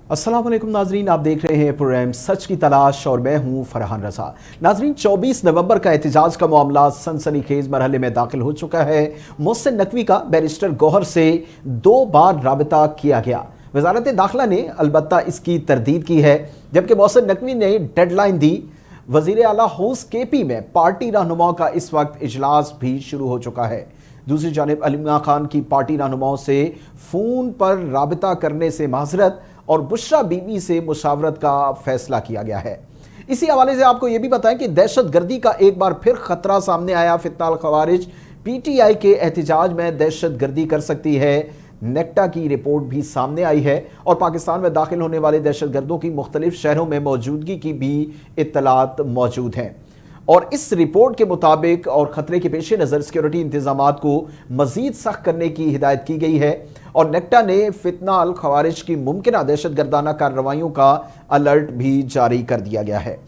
अस्सलाम वालेकुम नाजरीन, आप देख रहे हैं प्रोग्राम सच की तलाश और मैं हूं फरहान रजा। नाजरीन, 24 नवंबर का एहतजाज का मामला सनसनीखेज मरहले में दाखिल हो चुका है। मोहसिन नकवी का बैरिस्टर गौहर से 2 बार राबता किया गया। वजारत दाखिला ने अलबत्ता इसकी तरदीद की है, जबकि मोहसिन नकवी ने डेडलाइन दी। वजीर आला हाउस केपी में पार्टी रहनुमाओं का इस वक्त इजलास भी शुरू हो चुका है। दूसरी जानिब अलीमा खान की पार्टी रहनुमाओं से फ़ोन पर राबता करने से माजरत और बुशरा बीबी से मुशावरत का फैसला किया गया है। इसी हवाले से आपको यह भी बताएं कि दहशत गर्दी का एक बार फिर खतरा सामने आया। फितनाल खवारिज पीटीआई के एहतजाज में दहशत गर्दी कर सकती है। नेक्टा की रिपोर्ट भी सामने आई है और पाकिस्तान में दाखिल होने वाले दहशत गर्दों की मुख्तलिफ शहरों में मौजूदगी की भी इत्तलात मौजूद हैं। और इस रिपोर्ट के मुताबिक और खतरे के पेश नज़र सिक्योरिटी इंतजामात को मजीद सख्त करने की हिदायत की गई है और नेक्टा ने फितनाल खवारिज की मुमकिन दहशत गर्दाना कार्रवाइयों का अलर्ट भी जारी कर दिया गया है।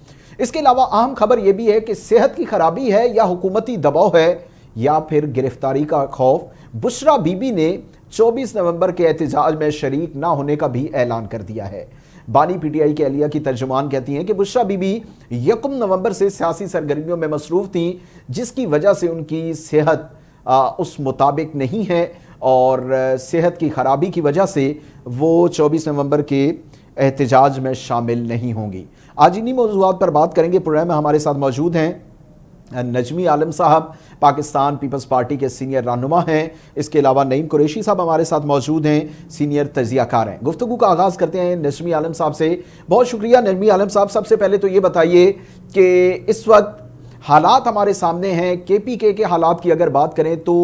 इसके अलावा अहम खबर यह भी है कि सेहत की खराबी है या हुकूमती दबाव है या फिर गिरफ्तारी का खौफ। बुशरा बीबी ने 24 नवंबर के एहतजाज में शरीक ना होने का भी ऐलान कर दिया है। बानी पीटीआई के अहलिया की तर्जुमान कहती हैं कि बुशरा बीबी 1 नवंबर से सियासी सरगर्मियों में मसरूफ थी, जिसकी वजह से उनकी सेहत उस मुताबिक नहीं है और सेहत की खराबी की वजह से वो 24 नवंबर के एहतजाज में शामिल नहीं होंगी। आज इन्हीं मौजूदात पर बात करेंगे। प्रोग्राम में हमारे साथ मौजूद हैं नजमी आलम साहब, पाकिस्तान पीपल्स पार्टी के सीनियर रहनुमा हैं। इसके अलावा नईम कुरैशी साहब हमारे साथ मौजूद हैं, सीनियर तजियाकार हैं। गुफ्तगू का आगाज़ करते हैं नजमी आलम साहब से। बहुत शुक्रिया नजमी आलम साहब। सबसे पहले तो ये बताइए कि इस वक्त हालात हमारे सामने हैं, केपीके के हालात की अगर बात करें तो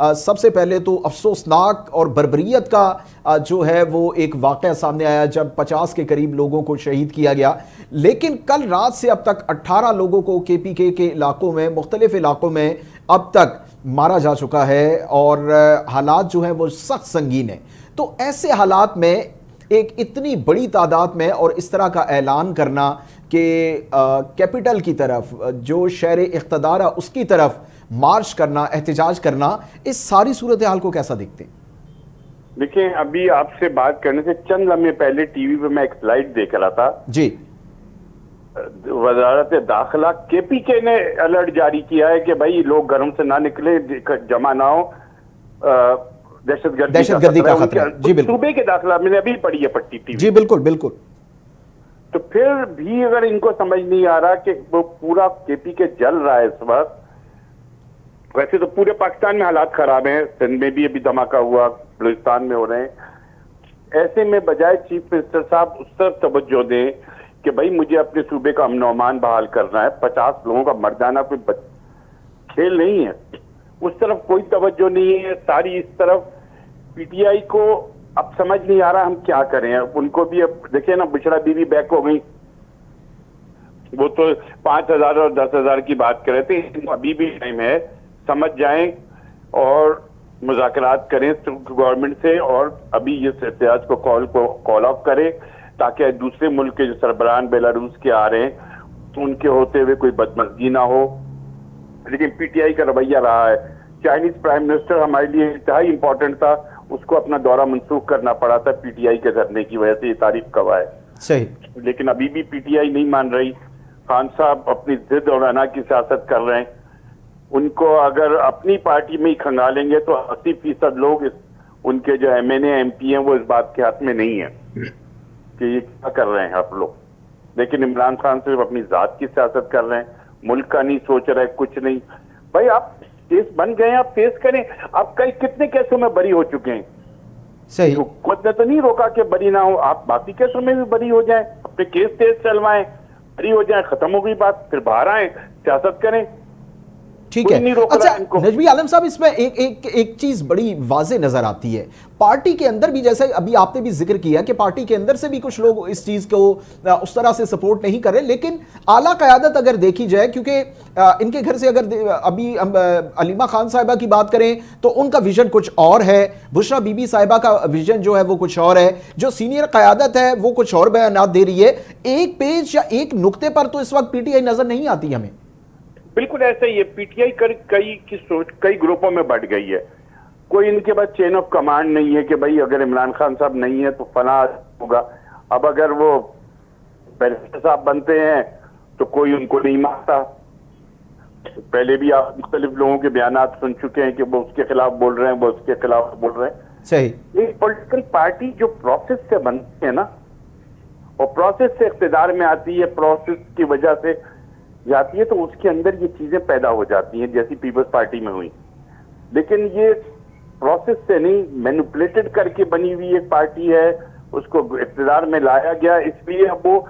सबसे पहले तो अफसोसनाक और बर्बरियत का जो है वो एक वाक़या सामने आया जब 50 के करीब लोगों को शहीद किया गया। लेकिन कल रात से अब तक 18 लोगों को केपीके के इलाकों में, मुख्तलिफ इलाकों में अब तक मारा जा चुका है और हालात जो हैं वो सख्त संगीन है। तो ऐसे हालात में एक इतनी बड़ी तादाद में और इस तरह का ऐलान करना कि कैपिटल की तरफ, जो शहर इख्तदार है उसकी तरफ मार्च करना, एहतजाज करना, इस सारी सूरत हाल को कैसा देखते हैं? देखिए, अभी आपसे बात करने से चंद लम्हे पहले टीवी पे मैं एक स्लाइड देख रहा था जी। वजारत दाखिला केपीके ने अलर्ट जारी किया है कि भाई लोग घरों से ना निकले, जमा ना हो, दहशतगर्दी का खतरा। जी बिल्कुल, सूबे के दाखिला मैंने अभी पढ़ी है पट्टी टीवी। जी बिल्कुल बिल्कुल। तो फिर भी अगर इनको समझ नहीं आ रहा कि वो पूरा केपीके जल रहा है इस वक्त। वैसे तो पूरे पाकिस्तान में हालात खराब हैं, सिंध में भी अभी धमाका हुआ, बलूचिस्तान में हो रहे हैं। ऐसे में बजाय चीफ मिनिस्टर साहब उस तरफ तवज्जो दें कि भाई मुझे अपने सूबे का अमन अमान बहाल करना है, 50 लोगों का मर जाना कोई खेल नहीं है, उस तरफ कोई तवज्जो नहीं है। सारी इस तरफ पीटीआई को अब समझ नहीं आ रहा हम क्या करें। उनको भी अब देखिए ना, बुशरा बीबी बैक हो गई, वो तो 5,000 और 10,000 की बात कर रहे थे। अभी भी टाइम है, समझ जाएं और मुज़ाकरात करें गवर्नमेंट से और अभी इस एहतजाज को कॉल ऑफ करें ताकि दूसरे मुल्क के जो सरबराहान बेलारूस के आ रहे हैं उनके होते हुए कोई बदमज़गी ना हो। लेकिन पीटीआई का रवैया रहा है। चाइनीज प्राइम मिनिस्टर हमारे लिए इंतहाई इंपॉर्टेंट था, उसको अपना दौरा मंसूख करना पड़ा था पीटीआई के धरने की वजह से, ये तारीफ कवा है। सही। लेकिन अभी भी पीटीआई नहीं मान रही। खान साहब अपनी जिद और अना की सियासत कर रहे हैं। उनको अगर अपनी पार्टी में ही खंगालेंगे तो 80% लोग उनके जो एमएनए एमपी हैं वो इस बात के हाथ में नहीं है कि ये क्या कर रहे हैं आप लोग। लेकिन इमरान खान सिर्फ अपनी जात की सियासत कर रहे हैं, मुल्क का नहीं सोच रहे, कुछ नहीं। भाई आप केस बन गए हैं, आप फेस करें। आप कई कितने केसों में बरी हो चुके हैं, सही। हुकूमत ने तो नहीं रोका कि बरी ना हो, आप बाकी केसों में भी बरी हो जाएं, अपने केस तेज चलवाएं, बरी हो जाएं, खत्म हो गई बात, फिर बाहर आए, सियासत करें। ठीक है। अच्छा नजमी आलम साहब, इसमें एक चीज बड़ी वाज़े नजर आती है पार्टी के अंदर भी, जैसे अभी आपने भी जिक्र किया कि पार्टी के अंदर से भी कुछ लोग इस चीज को उस तरह से सपोर्ट नहीं कर रहे, लेकिन आला क़यादत अगर देखी जाए, क्योंकि इनके घर से अगर अभी अलीमा खान साहिबा की बात करें तो उनका विजन कुछ और है, बुशरा बीबी साहिबा का विजन जो है वो कुछ और है, जो सीनियर क़यादत है वो कुछ और बयानात दे रही है। एक पेज या एक नुक्ते पर तो इस वक्त पीटीआई नजर नहीं आती हमें। बिल्कुल ऐसा ही है। पीटीआई कई की सोच कई ग्रुपों में बढ़ गई है। कोई इनके पास चेन ऑफ कमांड नहीं है कि भाई अगर इमरान खान साहब नहीं है तो फला होगा। اب اگر وہ بیرسٹر صاحب بنتے ہیں تو کوئی ان کو نہیں مانتا. پہلے بھی آپ مختلف لوگوں کے بیانات سن چکے ہیں کہ وہ اس کے خلاف بول رہے ہیں, وہ اس کے خلاف بول رہے ہیں. صحیح. ایک پولیٹیکل پارٹی جو پروسیس سے بنتی ہے نا, اور پروسیس سے اقتدار میں آتی ہے, پروسیس کی وجہ سے جاتی ہے, تو اس کے اندر یہ چیزیں پیدا ہو جاتی ہیں جیسی پیپلز پارٹی میں ہوئی. لیکن یہ پروسیس سے نہیں, مینوپولیٹڈ کر کے بنی ہوئی ایک پارٹی ہے, اس کو اقتدار میں لایا گیا, اس لیے اب وہ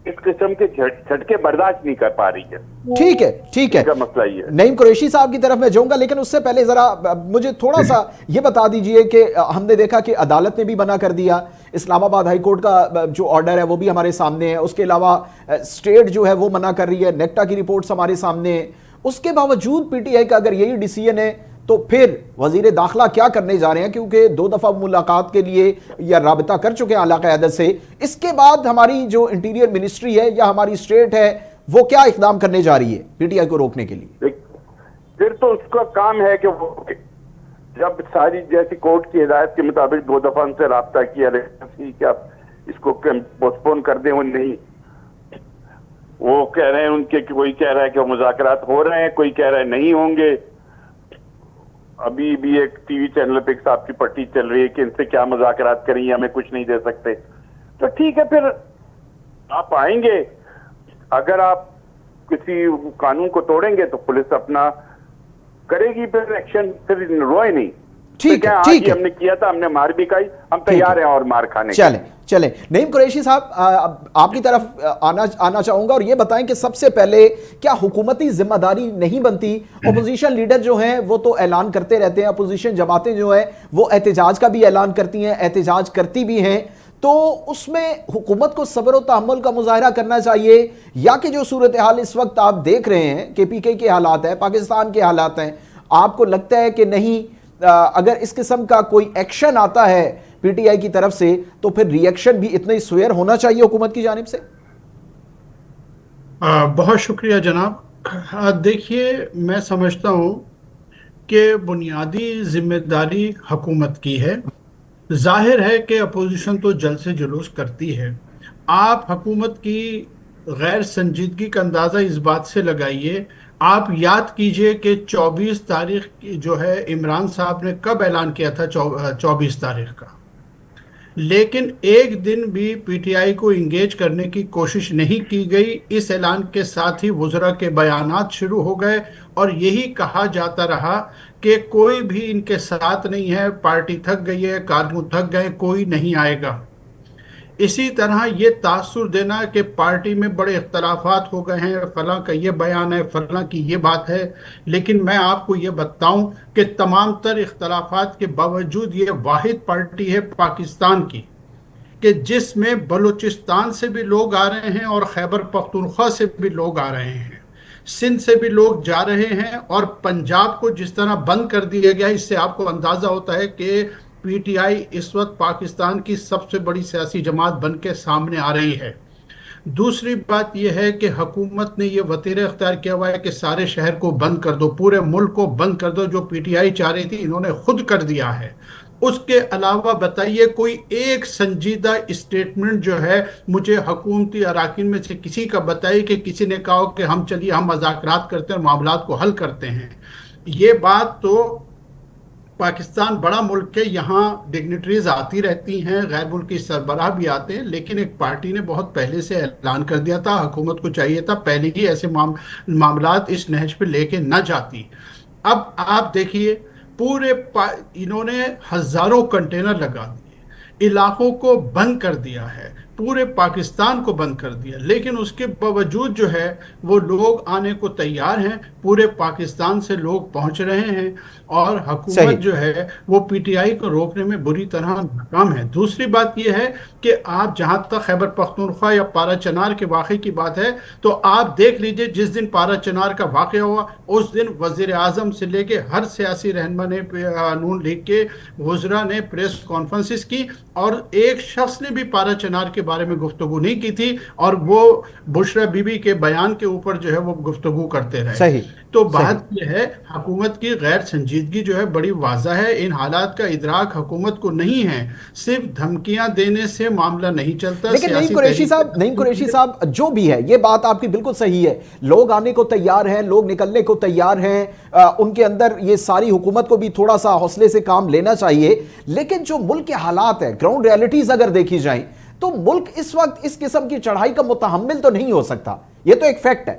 اس قسم کے جھٹکے برداشت نہیں کر پا رہی ہے. ٹھیک ہے, ٹھیک ہے. کا مسئلہ یہ ہے. نعیم قریشی صاحب کی طرف میں جاؤں گا, لیکن اس سے پہلے ذرا مجھے تھوڑا سا یہ بتا دیجئے کہ ہم نے دیکھا کہ عدالت نے بھی منع کر دیا, اسلام آباد ہائی کورٹ کا جو آرڈر ہے وہ بھی ہمارے سامنے ہے, اس کے علاوہ اسٹیٹ جو ہے وہ منع کر رہی ہے, نیکٹا کی رپورٹس ہمارے سامنے ہیں. اس کے باوجود پی ٹی آئی کا اگر یہی ڈیسیژن ہے تو پھر وزیر داخلہ کیا کرنے جا رہے ہیں, کیونکہ 2 دفعہ ملاقات کے لیے یا رابطہ کر چکے ہیں اعلیٰ قیادت سے. اس کے بعد ہماری جو انٹیریئر منسٹری ہے یا ہماری اسٹیٹ ہے وہ کیا اقدام کرنے جا رہی ہے پی ٹی آئی کو روکنے کے لیے؟ پھر تو اس کا کام ہے کہ وہ جب ساری جیسی کورٹ کی ہدایت کے مطابق 2 دفعہ ان سے رابطہ کیا کہ آپ اس کو پوسٹ کر دیں, وہ نہیں, وہ کہہ رہے ہیں ان کے, کوئی کہہ رہا ہے کہ وہ مذاکرات ہو رہے ہیں, کوئی کہہ رہا ہے نہیں ہوں گے. ابھی بھی ایک ٹی وی چینل پہ ایک صاحب کی پٹی چل رہی ہے کہ ان سے کیا مذاکرات کریں, ہمیں کچھ نہیں دے سکتے. تو ٹھیک ہے, پھر آپ آئیں گے, اگر آپ کسی قانون کو توڑیں گے تو پولیس اپنا کرے گی پھر ایکشن, پھر روئے نہیں. ٹھیک ہے, ٹھیک ہے. ہم نے کیا تھا, ہم نے مار بھی کھائی, ہم تیار ہیں اور مار کھانے کے. چلیں نعیم قریشی صاحب آپ کی طرف آنا چاہوں گا, اور یہ بتائیں کہ سب سے پہلے کیا حکومتی ذمہ داری نہیں بنتی؟ اپوزیشن لیڈر جو ہیں وہ تو اعلان کرتے رہتے ہیں, اپوزیشن جماعتیں جو ہیں وہ احتجاج کا بھی اعلان کرتی ہیں, احتجاج کرتی بھی ہیں, تو اس میں حکومت کو صبر و تحمل کا مظاہرہ کرنا چاہیے, یا کہ جو صورتحال اس وقت آپ دیکھ رہے ہیں کہ پی کے کے حالات ہیں, پاکستان کے حالات ہیں, آپ کو لگتا ہے کہ نہیں اگر اس قسم کا کوئی ایکشن آتا ہے پی ٹی آئی کی طرف سے تو پھر ری ایکشن بھی اتنا ہی سویر ہونا چاہیے حکومت کی جانب سے؟ بہت شکریہ جناب. دیکھیے, میں سمجھتا ہوں کہ بنیادی ذمہ داری حکومت کی ہے. ظاہر ہے کہ اپوزیشن تو جلد سے جلوس کرتی ہے. آپ حکومت کی غیر سنجیدگی کا اندازہ اس بات سے لگائیے, آپ یاد کیجئے کہ 24 تاریخ جو ہے عمران صاحب نے کب اعلان کیا تھا, 24 تاریخ کا, لیکن ایک دن بھی پی ٹی آئی کو انگیج کرنے کی کوشش نہیں کی گئی. اس اعلان کے ساتھ ہی وزراء کے بیانات شروع ہو گئے اور یہی کہا جاتا رہا کہ کوئی بھی ان کے ساتھ نہیں ہے, پارٹی تھک گئی ہے, کارکن تھک گئے, کوئی نہیں آئے گا. اسی طرح یہ تاثر دینا کہ پارٹی میں بڑے اختلافات ہو گئے ہیں, فلاں کا یہ بیان ہے, فلاں کی یہ بات ہے, لیکن میں آپ کو یہ بتاؤں کہ تمام تر اختلافات کے باوجود یہ واحد پارٹی ہے پاکستان کی کہ جس میں بلوچستان سے بھی لوگ آ رہے ہیں اور خیبر پختونخوا سے بھی لوگ آ رہے ہیں, سندھ سے بھی لوگ جا رہے ہیں, اور پنجاب کو جس طرح بند کر دیا گیا, اس سے آپ کو اندازہ ہوتا ہے کہ پی ٹی آئی اس وقت پاکستان کی سب سے بڑی سیاسی جماعت بن کے سامنے آ رہی ہے. دوسری بات یہ ہے کہ حکومت نے یہ وتیرہ اختیار کیا ہوا ہے کہ سارے شہر کو بند کر دو, پورے ملک کو بند کر دو. جو پی ٹی آئی چاہ رہی تھی انہوں نے خود کر دیا ہے. اس کے علاوہ بتائیے کوئی ایک سنجیدہ اسٹیٹمنٹ جو ہے مجھے حکومتی اراکین میں سے کسی کا بتائیے کہ کسی نے کہا کہ ہم چلیے ہم مذاکرات کرتے ہیں, معاملات کو حل کرتے ہیں. یہ بات تو پاکستان بڑا ملک ہے, یہاں ڈگنیٹریز آتی رہتی ہیں, غیر ملکی سربراہ بھی آتے ہیں, لیکن ایک پارٹی نے بہت پہلے سے اعلان کر دیا تھا, حکومت کو چاہیے تھا پہلے ہی ایسے معاملات اس نہج پہ لے کے نہ جاتی. اب آپ دیکھیے پورے انہوں نے ہزاروں کنٹینر لگا دیے, علاقوں کو بند کر دیا ہے, پورے پاکستان کو بند کر دیا, لیکن اس کے باوجود جو ہے وہ لوگ آنے کو تیار ہیں, پورے پاکستان سے لوگ پہنچ رہے ہیں, اور حکومت جو ہے وہ پی ٹی آئی کو روکنے میں بری طرح ناکام ہے. دوسری بات یہ ہے کہ آپ جہاں تک خیبر پختونخوا یا پارا چنار کے واقعے کی بات ہے تو آپ دیکھ لیجئے, جس دن پارا چنار کا واقعہ ہوا اس دن وزیر اعظم سے لے کے ہر سیاسی رہنما نے, نون لیگ کے وزراء نے پریس کانفرنسز کی, اور ایک شخص نے بھی پارا چنار کے بارے میں گفتگو نہیں کی تھی، اور وہ بشرا بی بی کے بیان کے اوپر جو ہے وہ گفتگو کرتے رہے. صحیح تو صحیح. بات یہ ہے حکومت کی غیر سنجیدگی جو ہے بڑی واضح ہے. ان حالات کا ادراک حکومت کو نہیں ہے. صرف دھمکیاں دینے سے معاملہ نہیں چلتا. لیکن نعیم قریشی صاحب جو بھی ہے، یہ بات آپ کی بالکل صحیح ہے، لوگ آنے کو تیار ہیں، لوگ نکلنے کو تیار ہیں، ان کے اندر یہ ساری حکومت کو بھی تھوڑا سا حوصلے سے کام لینا چاہیے. لیکن جو ملک کے حالات ہیں، گراؤنڈ ریالٹیز اگر دیکھی جائیں تو ملک اس وقت اس قسم کی چڑھائی کا متحمل تو نہیں ہو سکتا. یہ تو ایک فیکٹ ہے.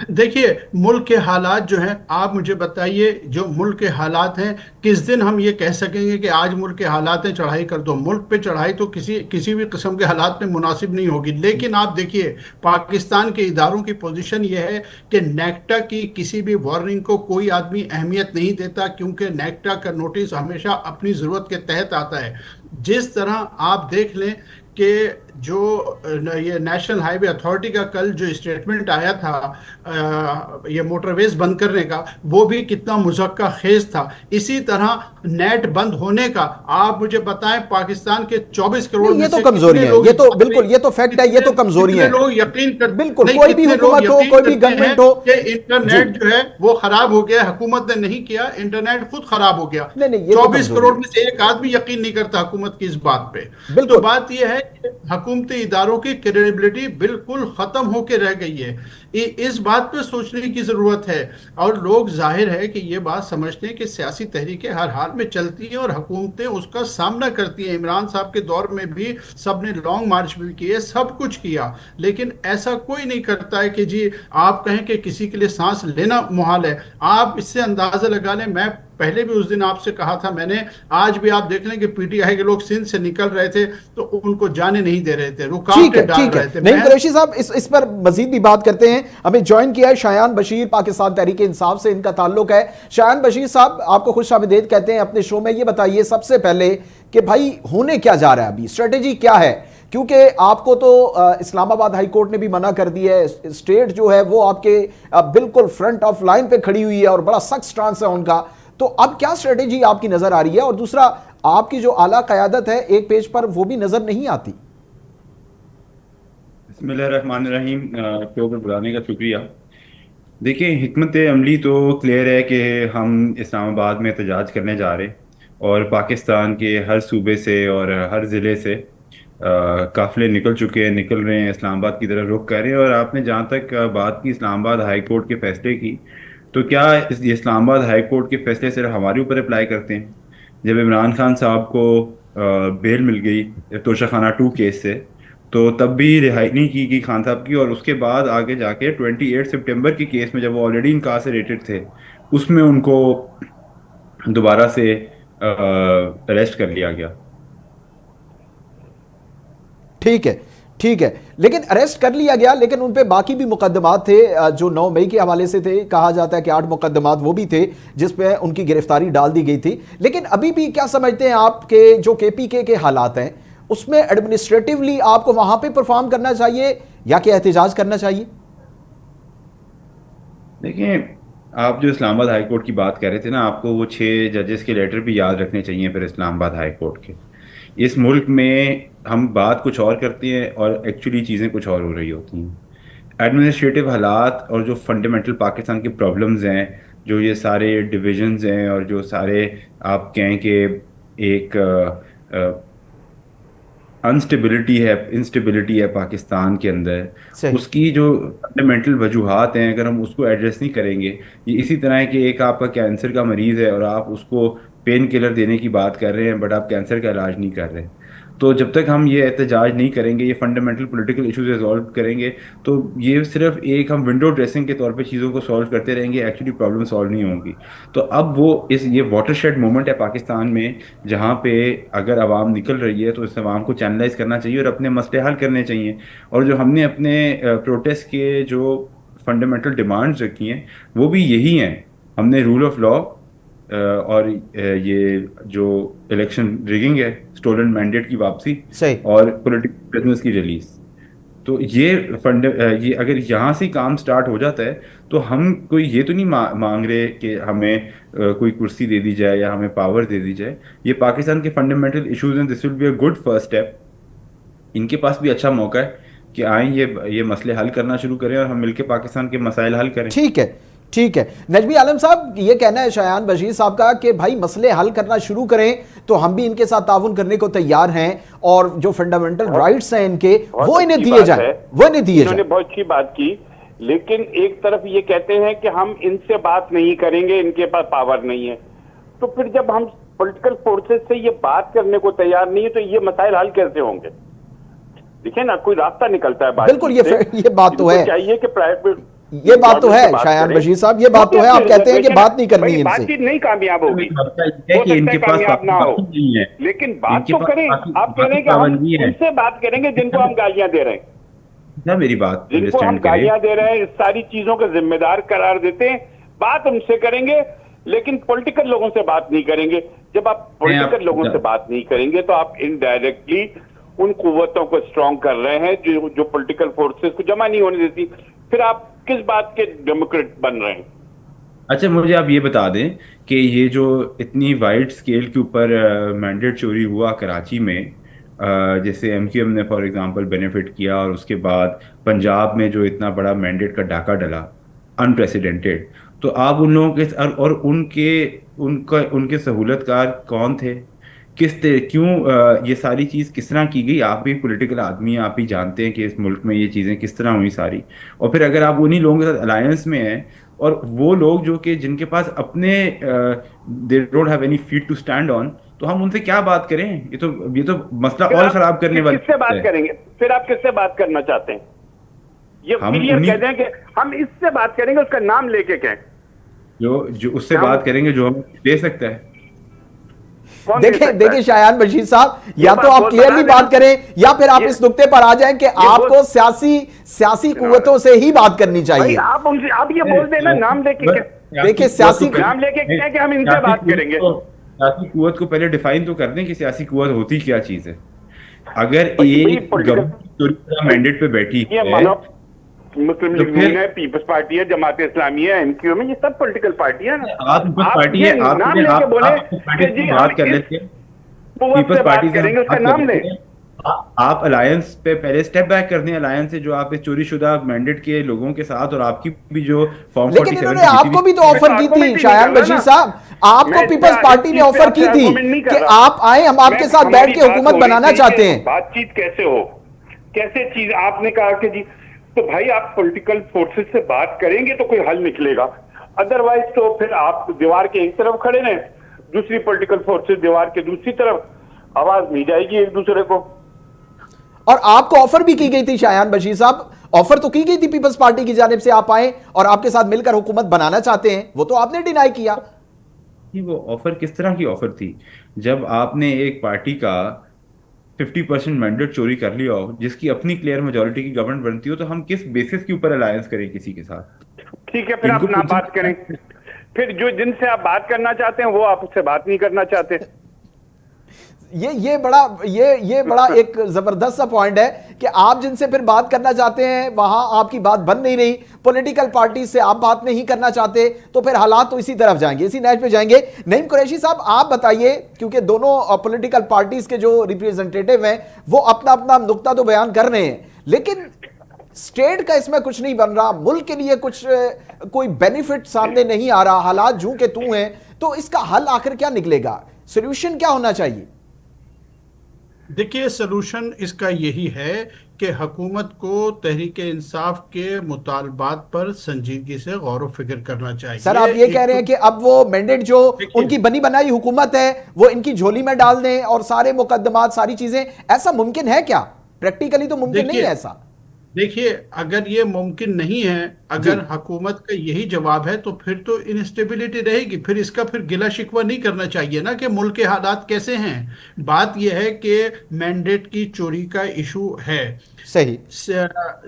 دیکھیے ملک کے حالات جو ہیں، آپ مجھے بتائیے جو ملک کے حالات ہیں، کس دن ہم یہ کہہ سکیں گے کہ آج ملک کے حالات ہیں چڑھائی کر دو؟ ملک پہ چڑھائی تو کسی بھی قسم کے حالات میں مناسب نہیں ہوگی. لیکن آپ دیکھیے پاکستان کے اداروں کی پوزیشن یہ ہے کہ نیکٹا کی کسی بھی وارننگ کو کوئی آدمی اہمیت نہیں دیتا، کیونکہ نیکٹا کا نوٹس ہمیشہ اپنی ضرورت کے تحت آتا ہے. جس طرح آپ دیکھ لیں کہ جو یہ نیشنل ہائی وے اتھارٹی کا کل جو اسٹیٹمنٹ آیا تھا یہ موٹر ویز بند کرنے کا، وہ بھی کتنا مذکر خیز تھا. اسی طرح نیٹ بند ہونے کا، آپ مجھے بتائیں پاکستان کے 24 کروڑ نہیں، یہ میں تو سے کمزوری کتنے ہے، لوگ یہ اس تو بات پہ بالکل، یہ تو فیکٹ ہے، یہ تو کمزوری کتنے ہے. لوگ یقین بالکل، نہیں، کوئی بھی کتنے لوگ حکومت ہو، یقین کوئی بھی کرتے ہیں گورنمنٹ ہو. کہ جی انٹرنیٹ جو ہے وہ خراب ہو گیا. حکومت نے نہیں کیا، انٹرنیٹ خود خراب ہو گیا. نہیں نہیں، یہ تو 24 کمزوری کروڑ ہے. میں سے ایک آدمی یقین نہیں کرتا حکومت کی اس بات پہ. تو بالکل. بات یہ ہے کہ حکومتی اداروں کی کریڈیبلٹی بالکل ختم ہو کے رہ گئی ہے. اس بات پہ سوچنے کی ضرورت ہے. اور لوگ ظاہر ہے کہ یہ بات سمجھتے ہیں کہ سیاسی تحریکیں ہر حال میں چلتی ہیں اور حکومتیں اس کا سامنا کرتی ہیں. عمران صاحب کے دور میں بھی سب نے لانگ مارچ بھی کیے، سب کچھ کیا، لیکن ایسا کوئی نہیں کرتا ہے کہ جی آپ کہیں کہ کسی کے لیے سانس لینا محال ہے. آپ اس سے اندازہ لگا لیں، میں پہلے بھی اس دن آپ سے کہا تھا، میں نے آج بھی آپ دیکھ لیں کہ پی ٹی آئی کے لوگ سندھ سے نکل رہے تھے تو ان کو جانے نہیں دے رہے تھے، ٹھیک رکاوٹیں ہے ڈال ٹھیک ہے. رہے تھے. نعیم قریشی صاحب اس پر مزید بھی بات کرتے ہیں. ہمیں جوائن کیا ہے شایان بشیر، پاکستان تحریک انصاف سے ان کا تعلق ہے. شایان بشیر صاحب، آپ کو خوش آمدید کہتے ہیں اپنے شو میں. یہ بتائیے سب سے پہلے کہ بھائی ہونے کیا جا رہا ہے ابھی، اسٹریٹجی کیا ہے؟ کیونکہ آپ کو تو اسلام آباد ہائی کورٹ نے بھی منع کر دی ہے، اسٹیٹ جو ہے وہ آپ کے بالکل فرنٹ آف لائن پہ کھڑی ہوئی ہے اور بڑا سخت سٹانس ہے ان کا. تو اب کیا اسٹریٹجی آپ کی نظر آ رہی ہے؟ اور دوسرا، آپ کی جو اعلیٰ قیادت ہے ایک پیج پر وہ بھی نظر نہیں آتی. بسم اللہ الرحمن الرحیم. شو پر بلانے کا شکریہ. دیکھیں حکمت عملی تو کلیئر ہے کہ ہم اسلام آباد میں احتجاج کرنے جا رہے، اور پاکستان کے ہر صوبے سے اور ہر ضلع سے قافلے نکل چکے ہیں، نکل رہے ہیں، اسلام آباد کی طرف رخ کر رہے ہیں. اور آپ نے جہاں تک بات کی اسلام آباد ہائی کورٹ کے فیصلے کی، تو کیا یہ اسلام آباد ہائی کورٹ کے فیصلے صرف ہمارے اوپر اپلائی کرتے ہیں؟ جب عمران خان صاحب کو بیل مل گئی توشہ خانہ 2 کیس سے، تو تب بھی رہائی نہیں کی گئی خان صاحب کی. اور اس کے بعد آگے جا کے 28 سپٹمبر کی کیس میں، جب وہ آلریڈی انکارسریٹڈ تھے، اس میں ان کو دوبارہ سے اریسٹ کر لیا گیا. ٹھیک ہے ٹھیک ہے، لیکن اریسٹ کر لیا گیا، لیکن ان پہ باقی بھی مقدمات تھے جو 9 مئی کے حوالے سے تھے. کہا جاتا ہے کہ 8 مقدمات وہ بھی تھے جس پہ ان کی گرفتاری ڈال دی گئی تھی. لیکن ابھی بھی کیا سمجھتے ہیں آپ کہ جو کے پی کے حالات ہیں اس میں ایڈمنسٹریٹیولی آپ کو وہاں پہ پرفارم کرنا چاہیے یا کہ احتجاج کرنا چاہیے؟ دیکھیں، آپ جو اسلام آباد ہائی کورٹ کی بات کر رہے تھے نا، آپ کو وہ 6 ججز کے لیٹر بھی یاد رکھنے چاہیے پھر اسلام آباد ہائی کورٹ کے. اس ملک میں ہم بات کچھ اور کرتے ہیں اور ایکچولی چیزیں کچھ اور ہو رہی ہوتی ہیں. ایڈمنسٹریٹو حالات اور جو فنڈامنٹل پاکستان کے پرابلمز ہیں، جو یہ سارے ڈویژنز ہیں، اور جو سارے آپ کہیں کہ ایک انسٹیبلٹی ہے پاکستان کے اندر، صحیح. اس کی جو فنڈامنٹل وجوہات ہیں، اگر ہم اس کو ایڈریس نہیں کریں گے، یہ اسی طرح ہے کہ ایک آپ کا کینسر کا مریض ہے اور آپ اس کو پین کلر دینے کی بات کر رہے ہیں، بٹ آپ کینسر کا علاج نہیں کر رہے. تو جب تک ہم یہ احتجاج نہیں کریں گے، یہ فنڈامنٹل پولیٹیکل ایشوز ریزالو کریں گے، تو یہ صرف ایک ہم ونڈو ڈریسنگ کے طور پہ چیزوں کو سالو کرتے رہیں گے، ایکچولی پرابلم سالو نہیں ہوں گی. تو اب یہ واٹر شیڈ مومنٹ ہے پاکستان میں، جہاں پہ اگر عوام نکل رہی ہے تو اس عوام کو چینلائز کرنا چاہیے اور اپنے مسئلے حل کرنے چاہیے. اور جو ہم نے اپنے پروٹیسٹ کے جو فنڈامنٹل ڈیمانڈز رکھی ہیں وہ بھی یہی ہیں. ہم نے رول آف لا اور یہ جو الیکشن ریگنگ ہے، سٹولن مینڈیٹ کی واپسی، صحیح. اور پولیٹیکل پرزنرز کی ریلیز. تو یہ اگر یہاں سے کام سٹارٹ ہو جاتا ہے تو ہم کوئی یہ تو نہیں مانگ رہے کہ ہمیں کوئی کرسی دے دی جائے یا ہمیں پاور دے دی جائے. یہ پاکستان کے فنڈامنٹل ایشوز ہیں. This will be a good first step. ان کے پاس بھی اچھا موقع ہے کہ آئیں یہ مسئلے حل کرنا شروع کریں اور ہم مل کے پاکستان کے مسائل حل کریں. ٹھیک ہے ٹھیک ہے. نجمی عالم صاحب یہ کہنا ہے شایان بشیر صاحب کا کہ بھائی مسئلے حل کرنا شروع کریں تو ہم بھی ان کے ساتھ تعاون کرنے کو تیار ہیں, اور جو فنڈامنٹل رائٹس ہیں ان کے وہ انہیں دیے جائیں, وہ انہیں دیے انہوں نے جائیں. بہت اچھی بات کی, لیکن ایک طرف یہ کہتے ہیں کہ ہم ان سے بات نہیں کریں گے, ان کے پاس پاور نہیں ہے. تو پھر جب ہم پولیٹیکل فورسز سے یہ بات کرنے کو تیار نہیں ہے تو یہ مسائل حل کیسے ہوں گے؟ دیکھیں نا, کوئی راستہ نکلتا ہے بات. بالکل یہ بات تو ہے, چاہیے کہ پرائیویٹ یہ بات تو ہے شایان بشیر صاحب, یہ بات تو ہے. آپ کہتے ہیں کہ بات نہیں کرنی ہے ان بات سے. چیت نہیں کامیاب ہوگی, کہ ہو ان سکتا کے ہے پاس کامیاب نہ ہو, نہیں ہے, لیکن بات تو کریں. آپ کہہ رہے ہیں کہ ہم پابندی ہے. ان سے بات کریں گے جن کو ہم گالیاں دے رہے ہیں, کیا میری بات جن کو ہم انڈرسٹینڈ کریں. گالیاں دے رہے ہیں, اس ساری چیزوں کا ذمہ دار قرار دیتے ہیں. بات ان سے کریں گے لیکن پولیٹیکل لوگوں سے بات نہیں کریں گے. جب آپ پولیٹیکل لوگوں سے بات نہیں کریں گے تو آپ انڈائریکٹلی ان قوتوں کو اسٹرانگ کر رہے ہیں جو پولیٹیکل فورسز کو جمع نہیں ہونے دیتی. پھر آپ کس بات کے ڈیموکریٹ بن رہے ہیں؟ اچھا مجھے آپ یہ بتا دیں کہ یہ جو اتنی وائڈ سکیل کے اوپر مینڈیٹ چوری ہوا کراچی میں, جیسے ایم کیو ایم نے فار ایگزامپل بینیفٹ کیا, اور اس کے بعد پنجاب میں جو اتنا بڑا مینڈیٹ کا ڈاکہ ڈلا انپریسیڈنٹڈ, تو آپ ان لوگوں کے اور ان کے سہولت کار کون تھے, کیوں یہ ساری چیز کس طرح کی گئی؟ آپ بھی پولیٹیکل آدمی ہیں, آپ بھی جانتے ہیں کہ اس ملک میں یہ چیزیں کس طرح ہوئی ساری. اور پھر اگر آپ انہی لوگوں کے ساتھ الائنس میں ہیں, اور وہ لوگ جو کہ جن کے پاس اپنے they don't have any feet to stand on, تو ہم ان سے کیا بات کریں؟ یہ تو مسئلہ اور خراب کرنے والی کس سے بات کریں گے؟ پھر آپ کس سے بات کرنا چاہتے ہیں؟ یہ کلیئر کہہ دیں کہ ہم اس سے بات کریں گے, اس کا نام لے کے کہیں جو اس سے بات کریں گے جو ہم دے سکتا ہے. دیکھیں شایان بشیر صاحب, یا تو آپ کلیئرلی بات کریں یا پھر آپ اس نقطے پر آ جائیں کہ آپ کو سیاسی قوتوں سے ہی بات کرنی چاہیے. آپ یہ بول دیں نا, نام لے کے دیکھیں سیاسی نام لے کے کہیں کہ ہم ان سے بات کریں گے. سیاسی قوت کو پہلے ڈیفائن تو کر دیں کہ سیاسی قوت ہوتی کیا چیز ہے. اگر ایک گورنمنٹ مینڈیٹ پہ بیٹھی ہے, مسلم لیگ نون ہے, پیپلز پارٹی ہے, جماعت اسلامی ہے, این کیو ایم ہے, یہ سب پولیٹیکل پارٹی ہے نا. آپ پیپلز پارٹی ہے, نام لے کے بولے کہ جی بات کر لیتے ہیں, پیپلز پارٹی سے کریں گے, اس کا نام لیں. آپ الائنس پہ پہلے سٹیپ بیک کر دیں. الائنس سے جو آپ اس چوری شدہ مینڈیٹ کے لوگوں کے ساتھ, اور آپ کی بھی جو فارم 47 لیکن انہوں نے آپ کو بھی تو آفر کی تھی شایان بشیر صاحب, آپ کو پیپلز پارٹی نے آفر کی تھی کہ آپ آئیں, ہم آپ کے ساتھ بیٹھ کے حکومت بنانا چاہتے ہیں. بات چیت کیسے ہو, کیسے چیز آپ نے کہا کہ جی, تو بھائی آپ پولیٹیکل فورسز سے بات کریں گے تو کوئی حل نکلے گا, ادروائز تو پھر آپ دیوار کے ایک طرف کھڑے رہیں, دوسری پولیٹیکل فورسز دیوار کے دوسری طرف, آواز نہیں جائے گی ایک دوسرے کو. اور آپ کو آفر بھی کی گئی تھی شایان بشیر صاحب, آفر تو کی گئی تھی پیپلز پارٹی کی جانب سے, آپ آئیں اور آپ کے ساتھ مل کر حکومت بنانا چاہتے ہیں, وہ تو آپ نے ڈینائی کیا. وہ آفر کس طرح کی آفر تھی؟ جب آپ نے ایک پارٹی کا 50% مینڈیٹ چوری کر لیا ہو, جس کی اپنی کلیئر میجورٹی کی گورنمنٹ بنتی ہو, تو ہم کس بیسس کے اوپر الائنس کریں کسی کے ساتھ؟ ٹھیک ہے, پھر آپ نہ بات کریں. پھر جو جن سے آپ بات کرنا چاہتے ہیں وہ آپ سے بات نہیں کرنا چاہتے. یہ بڑا ایک زبردست سا پوائنٹ ہے کہ آپ جن سے پھر بات کرنا چاہتے ہیں وہاں آپ کی بات بن نہیں رہی, پولیٹیکل پارٹی سے آپ بات نہیں کرنا چاہتے, تو پھر حالات تو اسی طرف جائیں گے, اسی نہج پہ جائیں گے. نعیم قریشی صاحب آپ بتائیے, کیونکہ دونوں پولیٹیکل پارٹیز کے جو ریپریزنٹیٹیو ہیں وہ اپنا اپنا نقطہ تو بیان کر رہے ہیں, لیکن اسٹیٹ کا اس میں کچھ نہیں بن رہا, ملک کے لیے کوئی بینیفٹ سامنے نہیں آ رہا, حالات جوں کہ توں ہیں. تو اس کا حل آخر کیا نکلے گا, سولوشن کیا ہونا چاہیے؟ دیکھیے سلوشن اس کا یہی ہے کہ حکومت کو تحریک انصاف کے مطالبات پر سنجیدگی سے غور و فکر کرنا چاہیے. سر آپ یہ کہہ رہے ہیں کہ اب وہ مینڈیٹ جو ان کی بنی بنائی حکومت ہے وہ ان کی جھولی میں ڈال دیں اور سارے مقدمات ساری چیزیں, ایسا ممکن ہے کیا؟ پریکٹیکلی تو ممکن نہیں ہے ایسا. دیکھیے اگر یہ ممکن نہیں ہے, اگر حکومت کا یہی جواب ہے تو پھر تو انسٹیبلٹی رہے گی. پھر اس کا گلہ شکوہ نہیں کرنا چاہیے نا کہ ملک کے حالات کیسے ہیں. بات یہ ہے کہ مینڈیٹ کی چوری کا ایشو ہے, صحیح,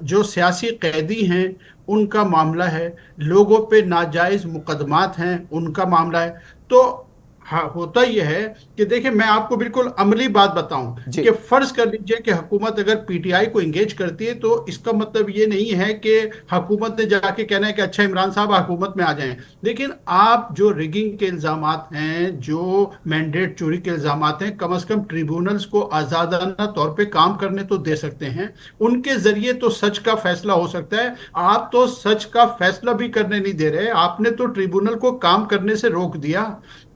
جو سیاسی قیدی ہیں ان کا معاملہ ہے, لوگوں پہ ناجائز مقدمات ہیں ان کا معاملہ ہے. تو हाँ, होता ये है कि देखिए, मैं आपको बिल्कुल अमली बात बताऊं जी। कि फर्ज कर लीजिए कि हुकूमत अगर पीटीआई को इंगेज करती है, तो इसका मतलब ये नहीं है कि हुकूमत ने जाके कहना है कि अच्छा इमरान साहब हुकूमत में आ जाएं। लेकिन आप जो रिगिंग के इल्जामात हैं, जो मैंडेट चोरी के इल्जामात हैं, कम से कम ट्रिब्यूनल्स को आजादाना तौर पे काम करने तो दे सकते हैं। उनके जरिए तो सच का फैसला हो सकता है। आप तो सच का फैसला भी करने नहीं दे रहे, आपने तो ट्रिब्यूनल को काम करने से रोक दिया।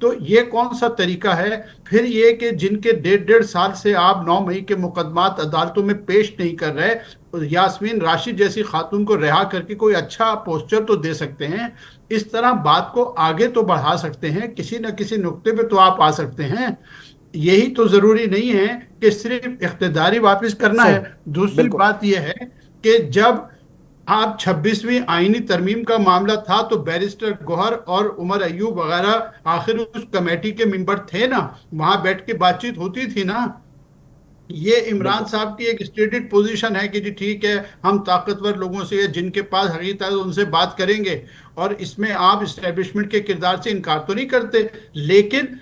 तो ये कौन सा तरीका है? फिर ये कि जिनके 1.5 साल से आप 9 मई के मुकदमात अदालतों में पेश नहीं कर रहे, तो यास्मीन राशिद जैसी खातून को रिहा करके कोई अच्छा पोस्टर तो दे सकते हैं। इस तरह बात को आगे तो बढ़ा सकते हैं, किसी न किसी नुक्ते पे तो आप आ सकते हैं। यही तो जरूरी नहीं है कि सिर्फ इख्तियारी वापस करना सही। है। दूसरी बिल्कुल। बात यह है कि जब आप 26वीं आईनी तरमीम का मामला था, तो बैरिस्टर गौहर और उमर अयूब वगैरह आखिर उस कमेटी के मेंबर थे ना, वहां बैठ के बातचीत होती थी ना। ये इमरान बिल्कुल। साहब की एक स्टेटेड पोजीशन है कि जी ठीक है, हम ताकतवर लोगों से, जिनके पास हकीकत है उनसे बात करेंगे। और इसमें आप इस्टेब्लिशमेंट के किरदार से इनकार तो नहीं करते, लेकिन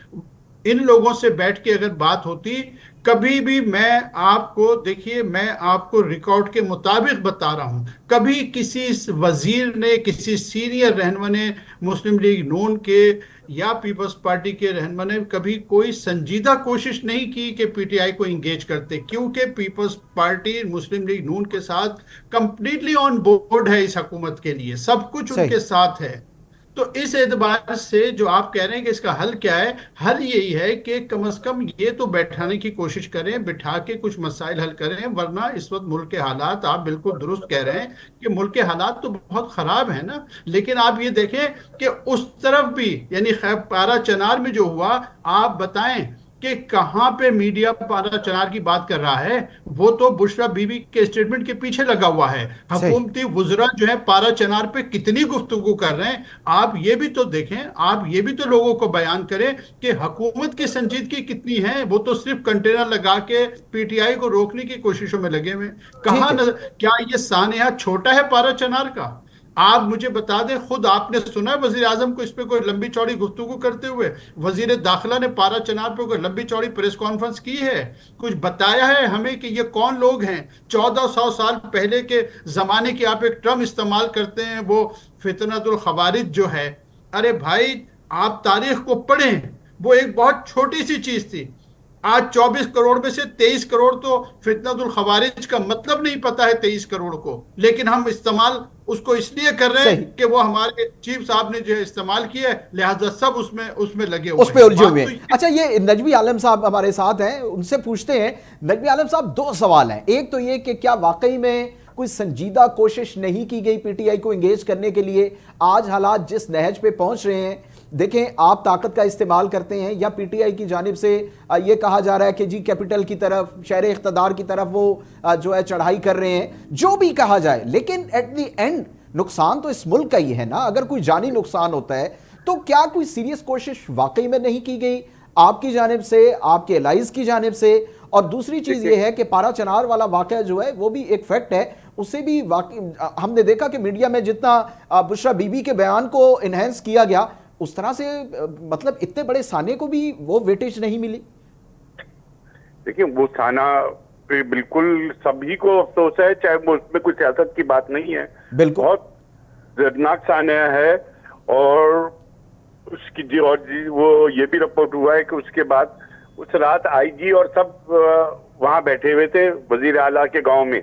इन लोगों से बैठ के अगर बात होती, कभी भी, मैं आपको देखिए, मैं आपको रिकॉर्ड के मुताबिक बता रहा हूं, कभी किसी वजीर ने, किसी सीनियर रहनुमा ने, मुस्लिम लीग नून के या पीपल्स पार्टी के रहनुमा ने कभी कोई संजीदा कोशिश नहीं की कि पीटीआई को इंगेज करते, क्योंकि पीपल्स पार्टी मुस्लिम लीग नून के साथ कंप्लीटली ऑन बोर्ड है। इस हुकूमत के लिए सब कुछ सही। उनके साथ है। तो इस एतबार से जो आप कह रहे हैं कि इसका हल क्या है, हल यही है कि कम से कम ये तो बैठाने की कोशिश करें, बिठा के कुछ मसाइल हल करें। वरना इस वक्त मुल्क के हालात, आप बिल्कुल दुरुस्त कह रहे हैं कि मुल्क के हालात तो बहुत खराब है ना। लेकिन आप ये देखें कि उस तरफ भी, यानी पारा चनार में जो हुआ, आप बताएं कि कहां पे मीडिया पारा चनार की बात कर रहा है? वो तो बुशरा बीबी के स्टेटमेंट के पीछे लगा हुआ है। सही। हुकूमती वुजरा जो है पारा चनार पे कितनी गुफ्तगू कर रहे हैं। आप ये भी तो देखें, आप ये भी तो लोगों को बयान करें कि हुकूमत की संजीदगी कितनी है। वो तो सिर्फ कंटेनर लगा के पीटीआई को रोकने की कोशिशों में लगे हुए हैं। ठीक कहाँ है। क्या ये सानया छोटा है पारा चनार का? आप मुझे बता दें, खुद आपने सुना है वजीर आजम को इस पे कोई लंबी चौड़ी गुफ्तगू करते हुए? वजीर दाखिला ने पारा चनार पे कोई लंबी चौड़ी प्रेस कॉन्फ्रेंस की है? कुछ बताया है हमें कि ये कौन लोग हैं? 1400 साल पहले के जमाने की आप एक टर्म इस्तेमाल करते हैं, वो फितनतुल खवारिज जो है। अरे भाई, आप तारीख को पढ़ें, वो एक बहुत छोटी सी चीज थी। आज 24 करोड़ में से 23 करोड़ तो फितनतुल खवारिज का मतलब नहीं पता है, 23 करोड़ को। लेकिन हम इस्तेमाल उसको इसलिए कर रहे सही। हैं कि वो हमारे चीफ साहब ने जो है इस्तेमाल किया है, लिहाजा सब उसमें उसमें लगे उस हुए पे हैं। उलझे बात हुए तो हैं। ये। अच्छा, ये नजमी आलम साहब हमारे साथ हैं, उनसे पूछते हैं। नजमी आलम साहब, दो सवाल हैं। एक तो ये कि क्या वाकई में कोई संजीदा कोशिश नहीं की गई पीटीआई को एंगेज करने के लिए? आज हालात जिस नहज पे पहुंच रहे हैं, देखें, आप ताकत का इस्तेमाल करते हैं या पीटीआई की जानिब से ये कहा जा रहा है कि जी कैपिटल की तरफ, शहर इख्तदार की तरफ वो जो है चढ़ाई कर रहे हैं, जो भी कहा जाए, लेकिन एट द एंड नुकसान तो इस मुल्क का ही है ना। अगर कोई जानी नुकसान होता है, तो क्या कोई सीरियस कोशिश वाकई में नहीं की गई आपकी जानिब से, आपके एलाइज की जानिब से? और दूसरी चीज ये है कि पारा चनार वाला वाकया जो है वो भी एक फैक्ट है। उससे भी हमने देखा कि मीडिया में जितना बुशरा बीबी के बयान को इनहेंस किया गया, उस तरह से मतलब इतने बड़े साने को भी वो वेटेज नहीं मिली। देखिए, वो साना पे बिल्कुल सभी को अफसोस है, चाहे वो उसमें कोई सियासत की बात नहीं है। बिल्कुल। बहुत दर्दनाक साना है। और उसकी वो ये भी रिपोर्ट हुआ है कि उसके बाद उस रात आईजी और सब वहां बैठे हुए थे वजीर आला के गांव में,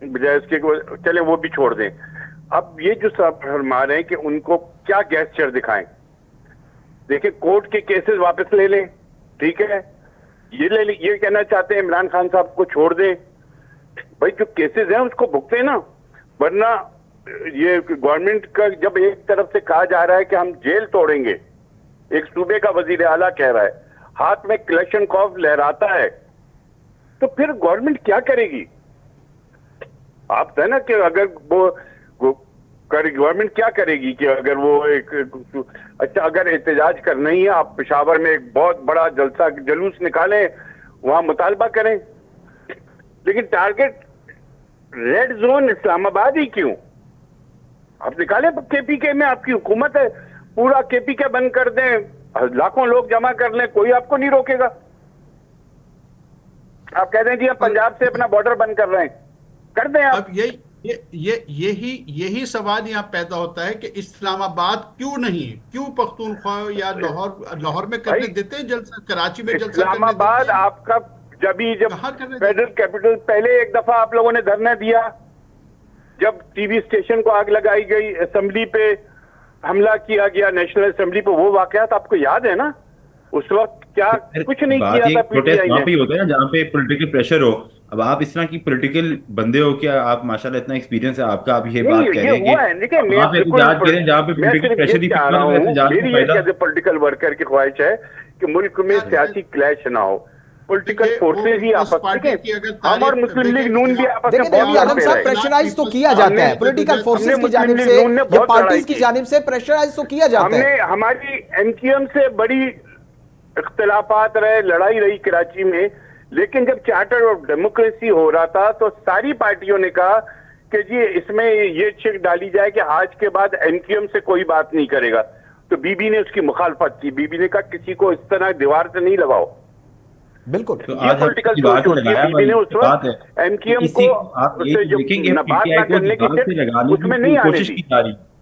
बजाय उसके चले वो भी छोड़ दें। अब ये जो सब फरमा रहे हैं कि उनको क्या गैस्चर दिखाएं। देखिए, कोर्ट के केसेस वापस ले लें, ठीक है, ये ले लें। ये कहना चाहते हैं इमरान खान साहब को छोड़ दें। भाई, जो केसेस हैं उसको भुगते ना। वरना ये गवर्नमेंट का जब एक तरफ से कहा जा रहा है कि हम जेल तोड़ेंगे, एक सूबे का वजीर आला कह रहा है, हाथ में कलेक्शन कॉफ लहराता है, तो फिर गवर्नमेंट क्या करेगी? आप है ना कि अगर वो गवर्नमेंट क्या करेगी कि अगर वो एक अच्छा, अगर एहतजाज करना ही है, आप पेशावर में एक बहुत बड़ा जलसा जुलूस निकालें, वहां मुतालबा करें। लेकिन टारगेट रेड जोन इस्लामाबाद ही क्यों? आप निकालें, केपीके में आपकी हुकूमत है, पूरा केपीके बंद कर दें, लाखों लोग जमा कर लें, कोई आपको नहीं रोकेगा। आप कह दें जी हम पंजाब से अपना बॉर्डर बंद कर रहे हैं, कर दें आप। अब यही सवाल यहाँ पैदा होता है कि इस्लामाबाद क्यों पख्तूनख्वा या लाहौर में करने भाई, देते हैं जलसा, कराची में जलसा करने इस्लामाबाद देते हैं? आपका जब कहाँ करने फेडरल कैपिटल, पहले एक दफा आप लोगों ने धरना दिया जब टीवी स्टेशन को आग लगाई गई, असेंबली पे हमला किया गया, नेशनल असेंबली पे, वो वाकयात आपको याद है ना? उस वक्त क्या कुछ नहीं किया था पीटीआई वहाँ पे ही ने। होता है ना जहाँ पे पॉलिटिकल प्रेशर हो। अब आप इस तरह की पॉलिटिकल बंदे हो, क्या आप माशाल्लाह इतना एक्सपीरियंस है आपका, आप ये नहीं, बात कह ये रहे हैं हुआ है। देखिए, कि मैं वहाँ पे बिल्कुल एहतजाज करें जहाँ पे मैं पॉलिटिकल सिर्फ प्रेशर ये ही चाह फिर रहा हूँ, एहतजाज मेरी का एक फायदा। एज ए पॉलिटिकल वर्कर की ख्वाहिश है कि मुल्क में सियासी क्लैश ना हो, पॉलिटिकल देखिए, फोर्सेज ही वो आपस उस पार्टी में, की अगर हम और तारीफ मुस्लिम लीग देखें, नून भी आपस में लेकिन बहुत नबी आलम लड़ते साहब रहे। प्रेशराइज तो किया जाता है पॉलिटिकल फोर्सेस हमने की जानिब मुस्लिम से लीग नून ने या बहुत पार्टीज लड़ाई की की। जानिब से प्रेशराइज तो किया जाता हमने, है। हमारी एमक्यूएम से बड़ी इख्तिलाफात रहे, लड़ाई रही कराची में, लेकिन जब चार्टर ऑफ डेमोक्रेसी हो रहा था तो सारी पार्टियों ने कहा कि जी इसमें ये चेक डाली जाए कि आज के बाद एमक्यूएम से कोई बात नहीं करेगा। तो बीबी ने उसकी मुखालफत की, बीबी ने कहा किसी को इस तरह दीवार से नहीं लगाओ। बिल्कुल। तो ये आज पॉलिटिकल दीवार सोच से होती है। लगाया बीबी ने उस बात है वक्त एमक्यूएम इसी को आप उससे ये जो देखेंगे बात पीटीआई ना को करने की दीवार से लगाने उसमें की नहीं आने कोशिश दी। की जा रही है।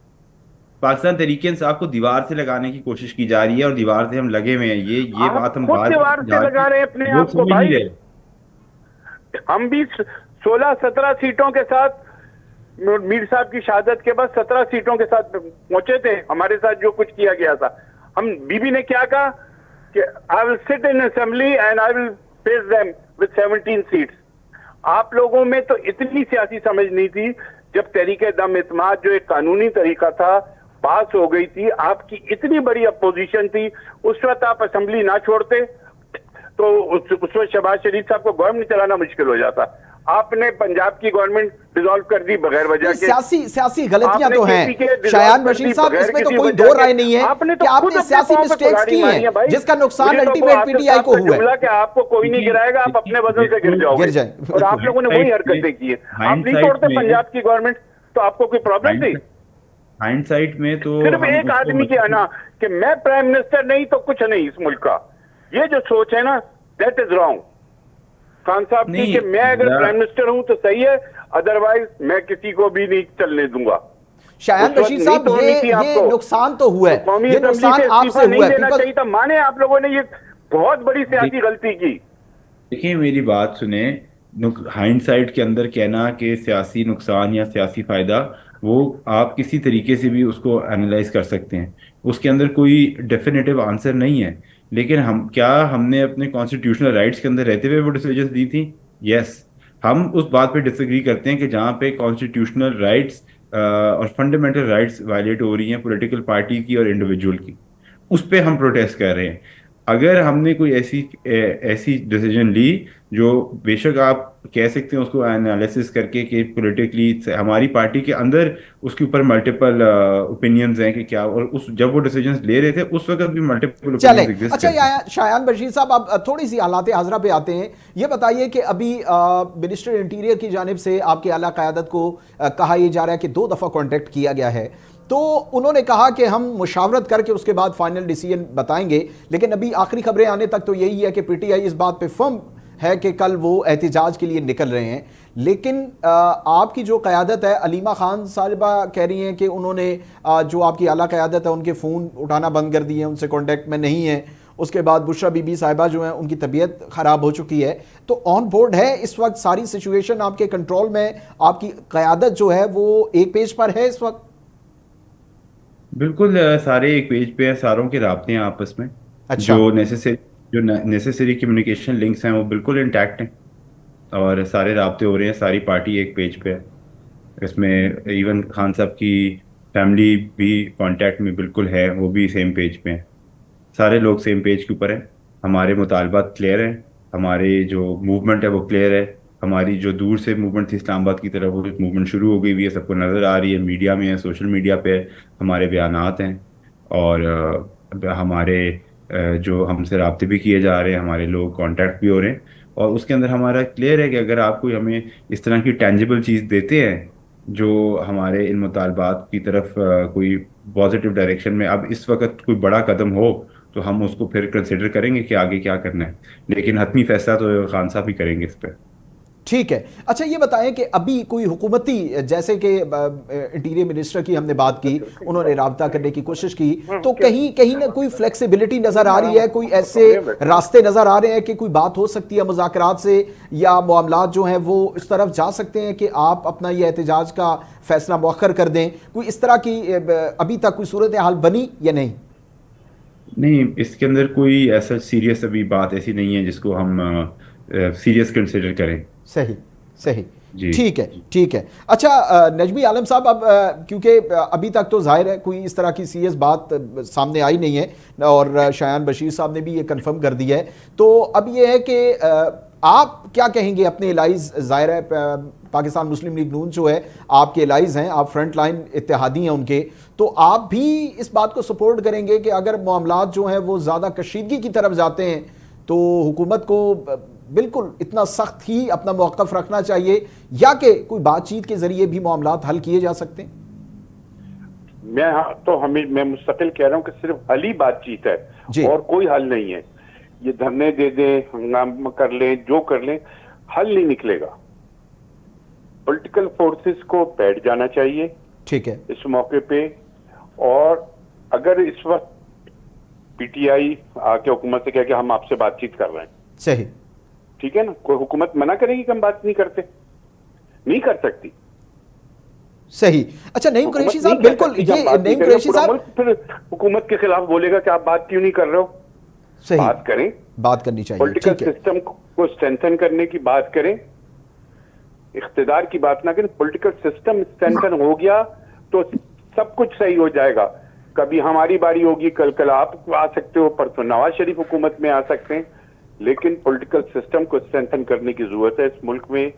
पाकिस्तान तहरीक इंसाफ को दीवार से लगाने की कोशिश की जा रही है और दीवार से हम लगे हुए हैं। ये आप बात हम खुद बात दीवार से लगा रहे हैं अपने लोग आप को समझ नहीं भाई। रहे। हम भी 16-17 सीटों के साथ, मीर साहब की शहादत के बाद 17 सीटों के साथ पहुंचे थे। हमारे साथ जो कुछ किया गया था, हम, बीबी ने क्या कहा कि I will sit in assembly and I will face them with 17 seats. आप लोगों में तो इतनी सियासी समझ नहीं थी। जब तहरीक दम इत्माद जो एक कानूनी तरीका था पास हो गई थी, आपकी इतनी बड़ी अपोजिशन थी, उस वक्त आप असेंबली ना छोड़ते तो उस वक्त शहबाज शरीफ साहब को गवर्नमेंट चलाना मुश्किल हो जाता। आपने पंजाब की गवर्नमेंट डिसॉल्व कर दी बगैर वजह के। सियासी गलतियां तो आपने हैं KP के शायान dissolve कर बशीर दी साहब, बगैर इसमें तो किसी कोई वजह दो के। राय नहीं है आपने कि तो खुद आपने अपने सियासी पांव पे मिस्टेक्स कुल्हाड़ी की मारी है हैं भाई। जिसका नुकसान मुझे तो अल्टीमेट आसिफ पीटीआई साहब को का हुआ है। जुमला कि आपको कोई नहीं गिराएगा, आप अपने वजन से गिर जाओगे। गिर जाए। और आप लोगों ने वही हरकतें की है। आप नहीं तोड़ते पंजाब की गवर्नमेंट, तो आपको कोई प्रॉब्लम थी? हाइंडसाइट में तो सिर्फ हम एक उसको आदमी की आना कि मैं प्राइम मिनिस्टर नहीं तो कुछ नहीं इस मुल्क का, ये जो सोच है ना, दैट इज रॉन्ग। खान साहब की नहीं, कि मैं अगर या- प्राइम मिनिस्टर हूं तो सही है, अदरवाइज मैं किसी को भी नहीं चलने दूंगा। शायान उस वक्त बशीर नहीं साहब, तोड़नी थी ये आपको। नुकसान तो हुआ तो कौमी है, ये असेंबली नुकसान से आपसे इस्तीफा नहीं हुआ है। देना चाहिए था। माने आप लोगों ने ये बहुत बड़ी सियासी गलती की। देखिए मेरी बात सुने, हाइंडसाइट के अंदर कहना कि सियासी नुकसान या सियासी फायदा, वो आप किसी तरीके से भी उसको एनालाइज कर सकते हैं, उसके अंदर कोई डेफिनेटिव आंसर नहीं है। लेकिन हमने अपने कॉन्स्टिट्यूशनल राइट्स के अंदर रहते हुए वो डिसीजंस दी थी? यस। हम उस बात पे डिसएग्री करते हैं कि जहाँ पे कॉन्स्टिट्यूशनल राइट्स और फंडामेंटल राइट्स वायलेट हो रही हैं पॉलिटिकल पार्टी की और इंडिविजुअल की, उस पे हम प्रोटेस्ट कर रहे हैं। अगर हमने कोई ऐसी डिसीजन ली जो, बेशक आप कह सकते हैं उसको एनालिसिस करके कि पॉलिटिकली हमारी पार्टी के अंदर उसके ऊपर मल्टीपल ओपिनियंस हैं कि क्या, और उस जब वो डिसीजंस ले रहे थे उस वक्त भी मल्टीपल चले। ओपिनियंस एग्जिस्ट अच्छा करते हैं। शायान बशीर साहब, अब थोड़ी सी हालात हाजरा पे आते हैं। ये बताइए कि अभी मिनिस्टर इंटीरियर की जानिब से आपकी आला क़यादत को कहा यह जा रहा है कि 2 दफ़ा कॉन्टेक्ट किया गया है, तो उन्होंने कहा कि हम मुशावरत करके उसके बाद फाइनल डिसीजन बताएंगे। लेकिन अभी आखिरी खबरें आने तक तो यही है कि पीटीआई इस बात पे फर्म है कि कल वो एहतिजाज के लिए निकल रहे हैं। लेकिन आपकी जो क़यादत है, अलीमा खान साहिबा कह रही हैं कि उन्होंने जो आपकी आला क़यादत है उनके फ़ोन उठाना बंद कर दिए हैं, उनसे कॉन्टेक्ट में नहीं है। उसके बाद बुशरा बीबी साहिबा जो हैं उनकी तबीयत ख़राब हो चुकी है। तो ऑन बोर्ड है इस वक्त सारी सिचुएशन आपके कंट्रोल में, आपकी क़यादत जो है वो एक पेज पर है इस वक्त? बिल्कुल, सारे एक पेज पे हैं, सारों के राब्ते हैं आपस में। अच्छा। जो नेसेसरी कम्युनिकेशन लिंक्स हैं वो बिल्कुल इंटैक्ट हैं और सारे राब्ते हो रहे हैं, सारी पार्टी एक पेज पे है। इसमें इवन खान साहब की फैमिली भी कांटेक्ट में बिल्कुल है, वो भी सेम पेज पे हैं। सारे लोग सेम पेज के ऊपर हैं। हमारे मुतालबात क्लियर हैं, हमारे जो मूवमेंट है वो क्लियर है। हमारी जो दूर से मूवमेंट थी इस्लामाबाद की तरफ, वो मूवमेंट शुरू हो गई हुई है, सबको नज़र आ रही है, मीडिया में है, सोशल मीडिया पे है, हमारे बयानात हैं। और हमारे जो हमसे राब्ते भी किए जा रहे हैं, हमारे लोग कांटेक्ट भी हो रहे हैं। और उसके अंदर हमारा क्लियर है कि अगर आप कोई हमें इस तरह की टेंजिबल चीज़ देते हैं जो हमारे इन मुतालबात की तरफ कोई पॉजिटिव डायरेक्शन में, अब इस वक्त कोई बड़ा कदम हो تو ہم اس کو پھر کنسیڈر کریں گے کہ آگے کیا کرنا ہے، لیکن حتمی فیصلہ تو خان صاحب ہی کریں گے اس پہ۔ ٹھیک ہے، اچھا یہ بتائیں کہ ابھی کوئی حکومتی، جیسے کہ انٹیریئر منسٹر کی ہم نے بات کی، انہوں نے رابطہ کرنے کی کوشش کی، تو کہیں نہ کوئی فلیکسیبلٹی نظر آ رہی ہے، کوئی ایسے راستے نظر آ رہے ہیں کہ کوئی بات ہو سکتی ہے مذاکرات سے، یا معاملات جو ہیں وہ اس طرف جا سکتے ہیں کہ آپ اپنا یہ احتجاج کا فیصلہ مؤخر کر دیں؟ کوئی اس طرح کی ابھی تک کوئی صورتحال بنی یا نہیں؟ نہیں، اس کے اندر کوئی ایسا سیریس ابھی بات ایسی نہیں ہے جس کو ہم سیریس کنسیڈر کریں۔ صحیح صحیح، جی ٹھیک ہے ٹھیک ہے۔ اچھا نجمی عالم صاحب، اب کیونکہ ابھی تک تو ظاہر ہے کوئی اس طرح کی سیریس بات سامنے آئی نہیں ہے، اور شایان بشیر صاحب نے بھی یہ کنفرم کر دیا ہے، تو اب یہ ہے کہ آپ کیا کہیں گے اپنے الائز؟ ظاہر ہے پاکستان مسلم لیگ نون جو ہے آپ کے الائز ہیں، آپ فرنٹ لائن اتحادی ہیں ان کے، تو آپ بھی اس بات کو سپورٹ کریں گے کہ اگر معاملات جو ہیں وہ زیادہ کشیدگی کی طرف جاتے ہیں تو حکومت کو بالکل اتنا سخت ہی اپنا موقف رکھنا چاہیے، یا کہ کوئی بات چیت کے ذریعے بھی معاملات حل کیے جا سکتے ہیں؟ میں مستقل کہہ رہا ہوں کہ صرف حل ہی بات چیت ہے، جی اور کوئی حل نہیں ہے۔ یہ دھرنے دے دیں، ہنگامہ کر لیں، جو کر لیں، حل نہیں نکلے گا۔ پولیٹیکل فورسز کو بیٹھ جانا چاہیے ٹھیک ہے، اس موقع پہ، اور اگر اس وقت پی ٹی آئی آ کے حکومت سے کہہ کہ ہم آپ سے بات چیت کر رہے ہیں، صحیح ٹھیک ہے نا، کوئی حکومت منع کرے گی کہ ہم بات نہیں کرتے؟ نہیں کر سکتی صحیح۔ اچھا نعیم حکومت قریشی نہیں صاحب، کر بالکل سکتی کہ ہم یہ بات نہیں نعیم کریں۔ قریشی پورا صاحب ملک پھر حکومت کے خلاف بولے گا کہ آپ بات کیوں نہیں کر رہے ہو؟ صحیح بات کریں، بات کرنی چاہیے، پولیٹیکل ٹھیک ہے سسٹم کو اسٹرینتھن کرنے کی بات کریں، اقتدار کی بات نہ کریں۔ پولیٹیکل سسٹم اسٹرینتھن ہو گیا تو سب کچھ صحیح ہو جائے گا۔ کبھی ہماری باری ہوگی، کل آپ آ سکتے ہو، پرسوں نواز شریف حکومت میں آ سکتے ہیں، لیکن پولیٹیکل سسٹم کو اسٹرینتھن کرنے کی ضرورت ہے اس ملک میں،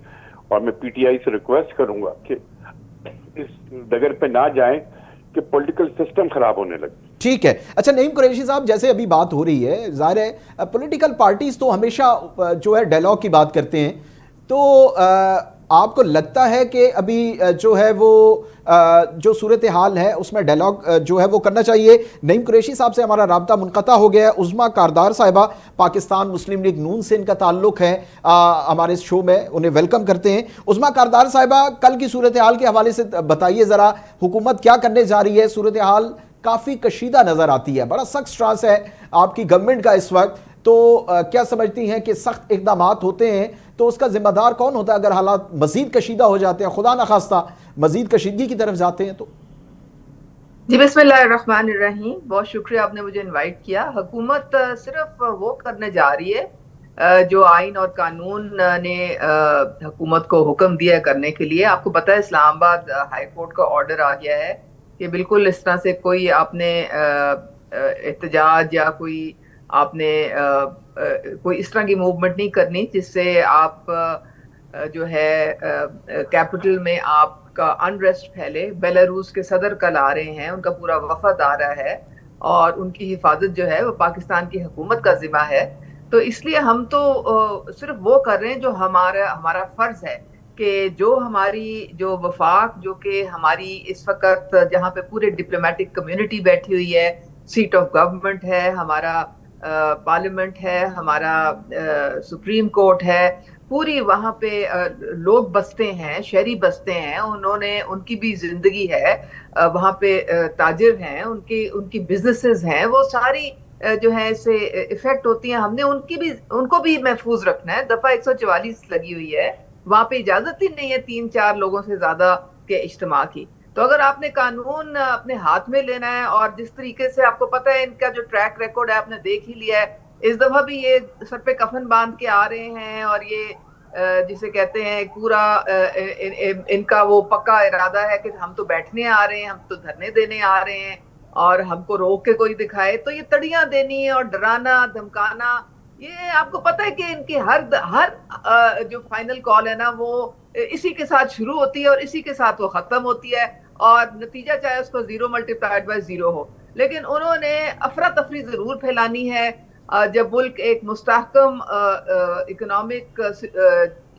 اور میں پی ٹی آئی سے ریکویسٹ کروں گا کہ اس ڈگر پہ نہ جائیں کہ پولیٹیکل سسٹم خراب ہونے لگے۔ ٹھیک ہے۔ اچھا نعیم قریشی صاحب، جیسے ابھی بات ہو رہی ہے، ظاہر ہے پولیٹیکل پارٹیز تو ہمیشہ جو ہے ڈائلاگ کی بات کرتے ہیں، تو آپ کو لگتا ہے کہ ابھی جو ہے وہ جو صورتحال ہے اس میں ڈائلاگ جو ہے وہ کرنا چاہیے؟ نعیم قریشی صاحب سے ہمارا رابطہ منقطع ہو گیا ہے۔ عظمیٰ کاردار صاحبہ پاکستان مسلم لیگ نون سے ان کا تعلق ہے، ہمارے اس شو میں انہیں ویلکم کرتے ہیں۔ عظمیٰ کاردار صاحبہ، کل کی صورتحال کے حوالے سے بتائیے ذرا، حکومت کیا کرنے جا رہی ہے؟ صورتحال کافی کشیدہ نظر آتی ہے، بڑا سخت سٹانس ہے آپ کی گورنمنٹ کا اس وقت، تو کیا سمجھتی ہیں کہ سخت اقدامات ہوتے ہیں تو اس کا ذمہ دار کون ہوتا ہے اگر حالات مزید کشیدہ ہو جاتے ہیں، خدا نخواستہ مزید کشیدگی کی طرف جاتے ہیں تو؟ جی بسم اللہ الرحمن الرحیم، بہت شکریہ آپ نے مجھے انوائٹ کیا۔ حکومت صرف وہ کرنے جا رہی ہے جو آئین اور قانون نے حکومت کو حکم دیا کرنے کے لیے۔ آپ کو پتہ ہے اسلام آباد ہائی کورٹ کا آرڈر آ گیا ہے کہ بالکل اس طرح سے کوئی آپ نے احتجاج یا کوئی آپ نے کوئی اس طرح کی موومنٹ نہیں کرنی جس سے آپ جو ہے کیپٹل میں آپ کا انریسٹ پھیلے۔ بیلاروس کے صدر کل آ رہے ہیں، ان کا پورا وفد آ رہا ہے، اور ان کی حفاظت جو ہے وہ پاکستان کی حکومت کا ذمہ ہے۔ تو اس لیے ہم تو صرف وہ کر رہے ہیں جو ہمارا فرض ہے، کہ جو ہماری جو وفاق، جو کہ ہماری اس وقت جہاں پہ پورے ڈپلومیٹک کمیونٹی بیٹھی ہوئی ہے، سیٹ آف گورنمنٹ ہے، ہمارا پارلیمنٹ ہے، ہمارا سپریم کورٹ ہے، پوری وہاں پہ لوگ بستے ہیں، شہری بستے ہیں، انہوں نے ان کی بھی زندگی ہے، وہاں پہ تاجر ہیں، ان کی بزنسز ہیں، وہ ساری جو ہے اس سے افیکٹ ہوتی ہیں۔ ہم نے ان کو بھی محفوظ رکھنا ہے۔ دفعہ 144 لگی ہوئی ہے، وہاں پہ اجازت ہی نہیں ہے 3-4 لوگوں سے زیادہ کے اجتماع کی۔ تو اگر آپ نے قانون اپنے ہاتھ میں لینا ہے، اور جس طریقے سے آپ کو پتہ ہے ان کا جو ٹریک ریکارڈ ہے آپ نے دیکھ ہی لیا ہے، اس دفعہ بھی یہ سر پہ کفن باندھ کے آ رہے ہیں، اور یہ جسے کہتے ہیں پورا ان کا وہ پکا ارادہ ہے کہ ہم تو بیٹھنے آ رہے ہیں، ہم تو دھرنے دینے آ رہے ہیں، اور ہم کو روک کے کوئی دکھائے تو یہ تڑیاں دینی ہے اور ڈرانا دھمکانا۔ یہ آپ کو پتہ ہے کہ ان کی ہر جو فائنل کال ہے نا، وہ اسی کے ساتھ شروع ہوتی ہے اور اسی کے ساتھ وہ ختم ہوتی ہے، اور نتیجہ چاہے اس کو 0 × 0 ہو، لیکن انہوں نے افراتفری ضرور پھیلانی ہے۔ جب ملک ایک مستحکم اکنامک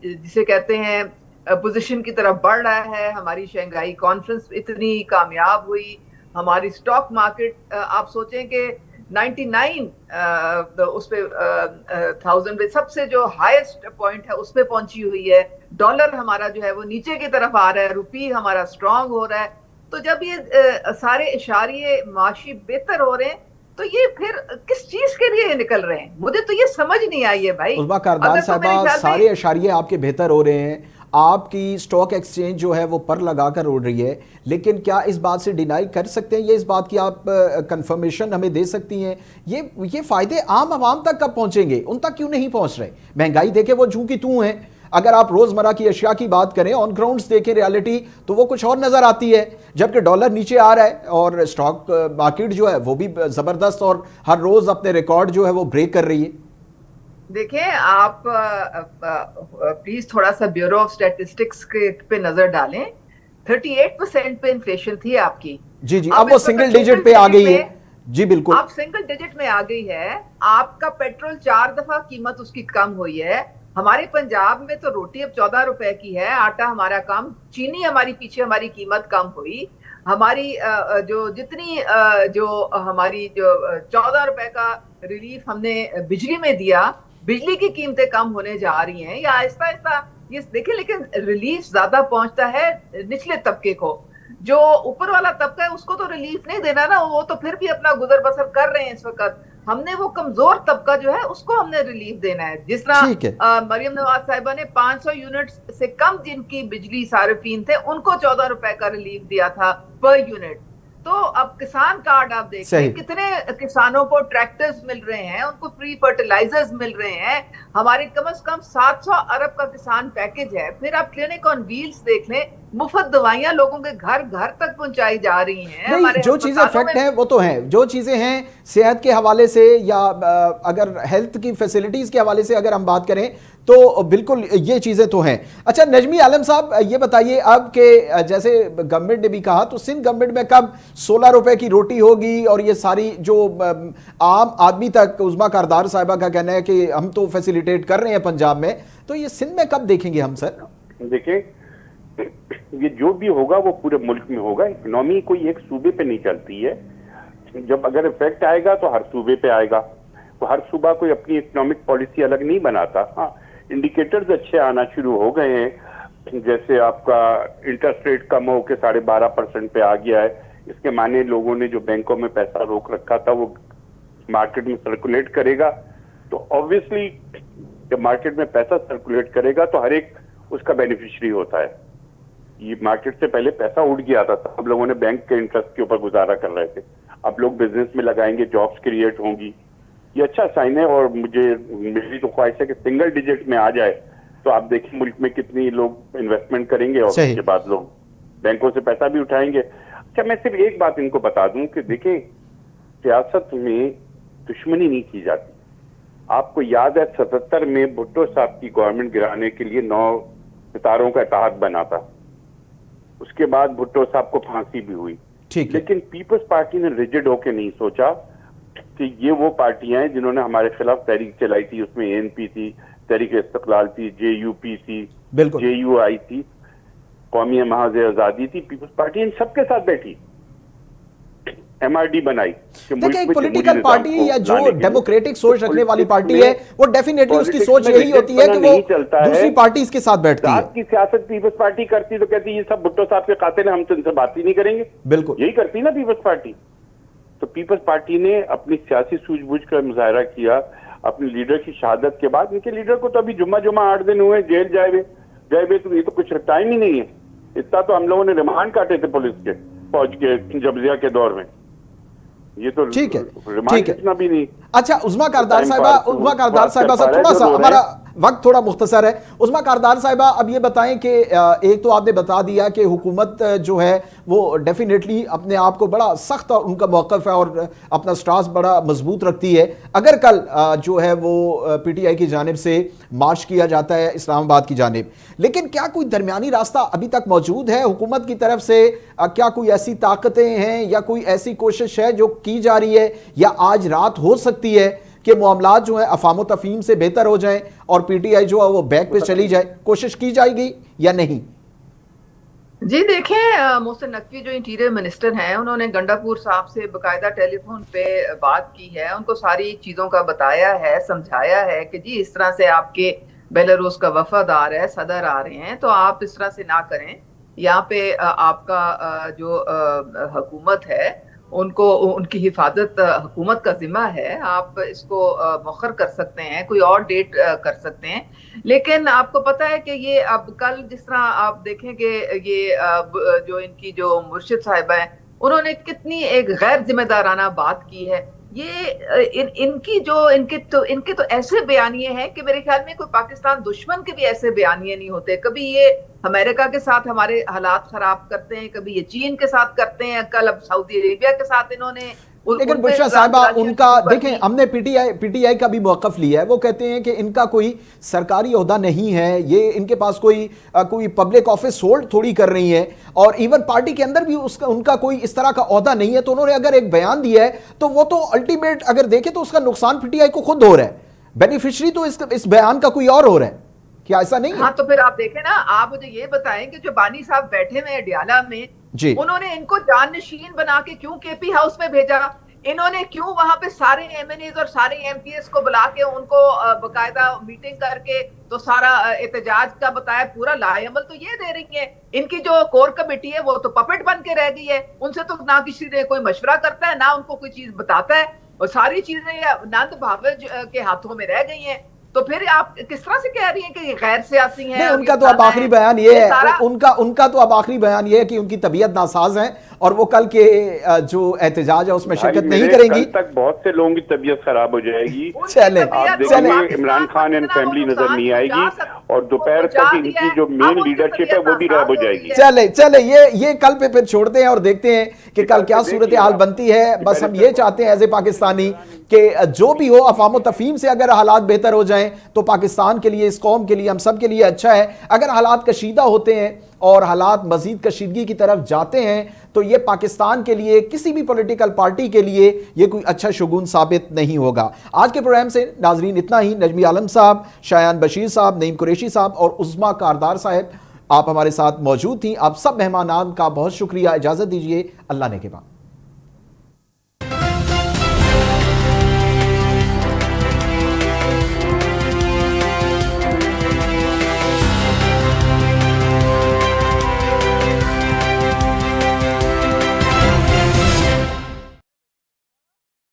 جسے کہتے ہیں پوزیشن کی طرف بڑھ رہا ہے، ہماری شنگھائی کانفرنس اتنی کامیاب ہوئی، ہماری سٹاک مارکیٹ آپ سوچیں کہ 99 उस पे 1000 पे सबसे जो हाईएस्ट पॉइंट है उस पे पहुंची हुई है। डॉलर हमारा जो है वो नीचे की तरफ आ रहा है, रुपी हमारा स्ट्रांग हो रहा है। तो जब ये सारे इशारे माशी बेहतर हो रहे हैं तो ये फिर किस चीज के लिए निकल रहे हैं, मुझे तो ये समझ नहीं आई है भाई। उस्मा कारदार साहबा, सारे इशारे आपके बेहतर हो रहे हैं, आपकी स्टॉक एक्सचेंज जो है वो पर लगा कर उड़ रही है, लेकिन क्या इस बात से डिनाई कर सकते हैं, ये इस बात की आप कंफर्मेशन हमें दे सकती हैं, ये फायदे आम आवाम तक कब पहुंचेंगे, उन तक क्यों नहीं पहुंच रहे? महंगाई देखे वो जूं की तूं है, अगर आप रोजमर्रा की अशिया की बात करें, ऑन ग्राउंड्स देखें रियलिटी, तो वो कुछ और नजर आती है, जबकि डॉलर नीचे आ रहा है और स्टॉक मार्केट जो है वो भी जबरदस्त और हर रोज अपने रिकॉर्ड जो है वो ब्रेक कर रही है। देखिए, आप प्लीज थोड़ा सा ब्यूरो ऑफ स्टैटिस्टिक्स पे नजर डालें। 38% पे इन्फ्लेशन थी आपकी। जी जी, अब वो सिंगल डिजिट पे आ गई है। जी बिल्कुल, आप सिंगल डिजिट में आ गई है। आपका पेट्रोल 4 दफा कीमत उसकी कम हुई है। हमारे पंजाब में तो रोटी अब 14 रुपए की है, आटा हमारा कम, चीनी हमारी पीछे हमारी कीमत कम हुई। हमारी जो जितनी जो हमारी जो 14 रुपए का रिलीफ हमने बिजली में दिया, बिजली की कीमतें कम होने जा रही हैं या आहिस्ता आहिस्ता ये देखिए। लेकिन रिलीफ ज्यादा पहुंचता है निचले तबके को, जो ऊपर वाला तबका है उसको तो रिलीफ नहीं देना ना, वो तो फिर भी अपना गुजर बसर कर रहे हैं इस वक्त। हमने वो कमजोर तबका जो है उसको हमने रिलीफ देना है। जिस तरह मरियम नवाज साहिबा ने 500 यूनिट से कम जिनकी बिजली सार्फिन थे उनको 14 रुपए का रिलीफ दिया था पर यूनिट। तो अब किसान कार्ड आप देखिए, कितने किसानों को ट्रैक्टर्स मिल रहे हैं, उनको फ्री फर्टिलाइजर्स मिल रहे हैं। हमारे कम से कम 700 अरब का किसान पैकेज है। फिर आप क्लिनिक ऑन व्हील्स देख लें, मुफ्त दवाइयां लोगों के घर घर तक पहुंचाई जा रही हैं। नहीं, जो चीजें फैक्ट हैं वो तो हैं, जो चीजें हैं सेहत के हवाले से या अगर हेल्थ की फैसिलिटीज के हवाले से अगर हम बात करें तो बिल्कुल ये चीजें तो हैं। अच्छा नजमी आलम साहब, ये बताइए अब के जैसे गवर्नमेंट ने भी कहा, तो सिंध गवर्नमेंट में कब 16 रुपए की रोटी होगी और ये सारी जो आम आदमी तक, उस्मा कारदार साहिबा का कहना है कि हम तो फैसिलिटेट कर रहे हैं पंजाब में, तो ये सिंध में कब देखेंगे हम सर? देखिए, ये जो भी होगा वो पूरे मुल्क में होगा। इकोनॉमी कोई एक सूबे पे नहीं चलती है। जब अगर इफेक्ट आएगा तो हर सूबे पे आएगा। तो हर सूबा कोई अपनी इकोनॉमिक पॉलिसी अलग नहीं बनाता। हाँ, इंडिकेटर्स अच्छे आना शुरू हो गए हैं, जैसे आपका इंटरेस्ट रेट कम हो के 12.5% पे आ गया है। इसके माने लोगों ने जो बैंकों में पैसा रोक रखा था वो मार्केट में सर्कुलेट करेगा। तो ऑब्वियसली जब मार्केट में पैसा सर्कुलेट करेगा तो हर एक उसका बेनिफिशियरी होता है। ये मार्केट से पहले पैसा उड़ गया था, सब लोगों ने बैंक के इंटरेस्ट के ऊपर गुजारा कर रहे थे। अब लोग बिजनेस में लगाएंगे, जॉब्स क्रिएट होंगी, ये अच्छा साइन है। और मेरी तो ख्वाहिश है कि सिंगल डिजिट में आ जाए तो आप देखिए मुल्क में कितनी लोग इन्वेस्टमेंट करेंगे और उसके बाद लोग बैंकों से पैसा भी उठाएंगे। अच्छा, मैं सिर्फ एक बात इनको बता दूं कि देखें, सियासत में दुश्मनी नहीं की जाती। आपको याद है 77 में भुट्टो साहब की गवर्नमेंट गिराने के लिए 9 सितारों का इत्तेहाद बना था। उसके बाद भुट्टो साहब को फांसी भी हुई। लेकिन पीपल्स पार्टी ने रिजिड होके नहीं सोचा कि ये वो पार्टियां हैं जिन्होंने हमारे खिलाफ तहरीक चलाई थी। उसमें एएनपी थी, तहरीक इस्तक़लाल थी, जेयूपी थी, जेयूआई थी, कौमी महाज आजादी थी। पीपल्स पार्टी इन सबके साथ बैठी, एमआरडी बनाई। देखिए, एक पॉलिटिकल पार्टी या जो डेमोक्रेटिक सोच रखने वाली पार्टी है वो डेफिनेटली उसकी सोच यही होती है कि वो दूसरी पार्टी इसके साथ बैठती है। की सियासत पीपल्स पार्टी करती तो कहती ये सब भुट्टो साहब के कातिल हैं, हम तो इनसे बात ही नहीं करेंगे। बिल्कुल यही करती ना पीपल्स पार्टी। तो पीपल्स पार्टी ने अपनी सियासी सूझबूझ का मुजाहरा किया अपने लीडर की शहादत के बाद। इनके लीडर को तो अभी जुम्मा 8 दिन हुए जेल जाए तो ये तो कुछ टाइम ही नहीं है। इतना तो हम लोगों ने रिमांड काटे थे पुलिस के, फौज के जबरिया के दौर में। ये तो ठीक है, ठीक है, इतना भी नहीं। अच्छा, उस्मा कारदार साहिबा से थोड़ा सा, हमारा वक्त थोड़ा मुख्तसर है। उस्मा कारदार साहिबा, अब ये बताएं कि एक तो आपने बता दिया कि हुकूमत जो है वो डेफिनेटली अपने आप को बड़ा सख्त और उनका मौक़िफ़ है और अपना स्टांस बड़ा मजबूत रखती है। अगर कल जो है वो पीटीआई की जानिब से मार्च किया जाता है इस्लामाबाद की जानिब, लेकिन क्या कोई दरमियानी रास्ता अभी तक मौजूद है हुकूमत की तरफ से? क्या कोई ऐसी ताकतें हैं या कोई ऐसी कोशिश है जो की जा रही है, या आज रात हो सकती है कि मामलात जो है अफाम तफहीम से बेहतर हो जाएं और पीटीआई जो है वो बैक पे चली जाए? कोशिश की जाएगी या नहीं? जी देखें, मोहसिन नकवी जो इंटीरियर मिनिस्टर हैं, उन्होंने गंडापुर साहब से बकायदा टेलीफोन पे बात की है, उनको सारी चीज़ों का बताया है, समझाया है कि जी इस तरह से आपके बेलारूस का वफद आ रहा है, सदर आ रहे हैं, तो आप इस तरह से ना करें। यहाँ पे आपका जो हुकूमत है उनको उनकी हिफाजत हुकूमत का जिम्मा है, आप इसको मौखर कर सकते हैं, कोई और डेट कर सकते हैं। लेकिन आपको पता है कि ये अब कल जिस तरह आप देखें कि ये जो इनकी जो मुर्शिद साहिबा है, उन्होंने कितनी एक गैर जिम्मेदाराना बात की है। ये इनके तो ऐसे बयानिए हैं कि मेरे ख्याल में कोई पाकिस्तान दुश्मन के भी ऐसे बयानिए नहीं होते। कभी ये अमेरिका के साथ हमारे हालात खराब करते हैं, कभी ये चीन के साथ करते हैं, कल अब सऊदी अरेबिया के साथ इन्होंने लेकिन बुशरा साहिबा उनका देखें, हमने पीटीआई का भी मौक़िफ़ लिया है। वो कहते हैं कि इनका कोई सरकारी ओहदा नहीं है, ये इनके पास कोई पब्लिक ऑफिस होल्ड थोड़ी कर रही है, और इवन पार्टी के अंदर भी उनका कोई इस तरह का ओहदा नहीं है। तो उन्होंने अगर एक बयान दिया है तो वो तो अल्टीमेट अगर देखें तो उसका नुकसान पीटीआई को खुद हो रहा है, बेनिफिशरी तो इस बयान का कोई और हो रहा है, क्या ऐसा नहीं है? हाँ, तो फिर आप देखें ना, आप मुझे ये बताएं कि जो बानी साहब बैठे हुए हैं डियाला में जी, उन्होंने इनको जाननशीन बना के क्यों केपी हाउस में भेजा? इन्होंने क्यों वहां पे सारे एमएनएस और सारे एमपीएस को बुला के उनको बकायदा मीटिंग करके तो सारा एहतजाज का बताया? पूरा लाएअमल तो ये दे रही है। इनकी जो कोर कमेटी है वो तो पपेट बन के रह गई है, उनसे तो ना किसी ने कोई मशवरा करता है, ना उनको कोई चीज बताता है, और सारी चीजें नंद भावेज के हाथों में रह गई हैं। तो फिर आप किस तरह से कह रही हैं कि गैर सियासी हैं? नहीं, उनका तो अब आखिरी बयान ये है, उनका तो अब आखिरी बयान ये है कि उनकी तबीयत नासाज है और वो कल के जो एहतजाज है उसमें शिरकत नहीं करेंगी। कल तक बहुत से लोगों की तबीयत खराब हो जाएगी। चले आप देखेंगे इमरान खान एंड फैमिली नजर नहीं आएगी, और दोपहर तक इनकी जो मेन लीडरशिप है वो भी गायब हो जाएगी। चले ये कल पे फिर छोड़ते हैं और देखते हैं कि कल क्या सूरत हाल बनती है। बस हम ये चाहते हैं एज ए पाकिस्तानी कि जो भी हो, अफाम तफहीम से अगर हालात बेहतर हो जाएं तो पाकिस्तान के लिए, इस कौम के लिए, हम सब के लिए अच्छा है। अगर हालात कशीदा होते हैं और हालात मजीद कशीदगी की तरफ जाते हैं तो ये पाकिस्तान के लिए, किसी भी पॉलिटिकल पार्टी के लिए ये कोई अच्छा शगुन साबित नहीं होगा। आज के प्रोग्राम से नाजरीन इतना ही। नजमी आलम साहब, शायान बशीर साहब, नईम कुरैशी साहब और उस्मा कारदार साहब आप हमारे साथ मौजूद थी। आप सब मेहमानान का बहुत शुक्रिया। इजाज़त दीजिए, अल्लाह ने के बाद।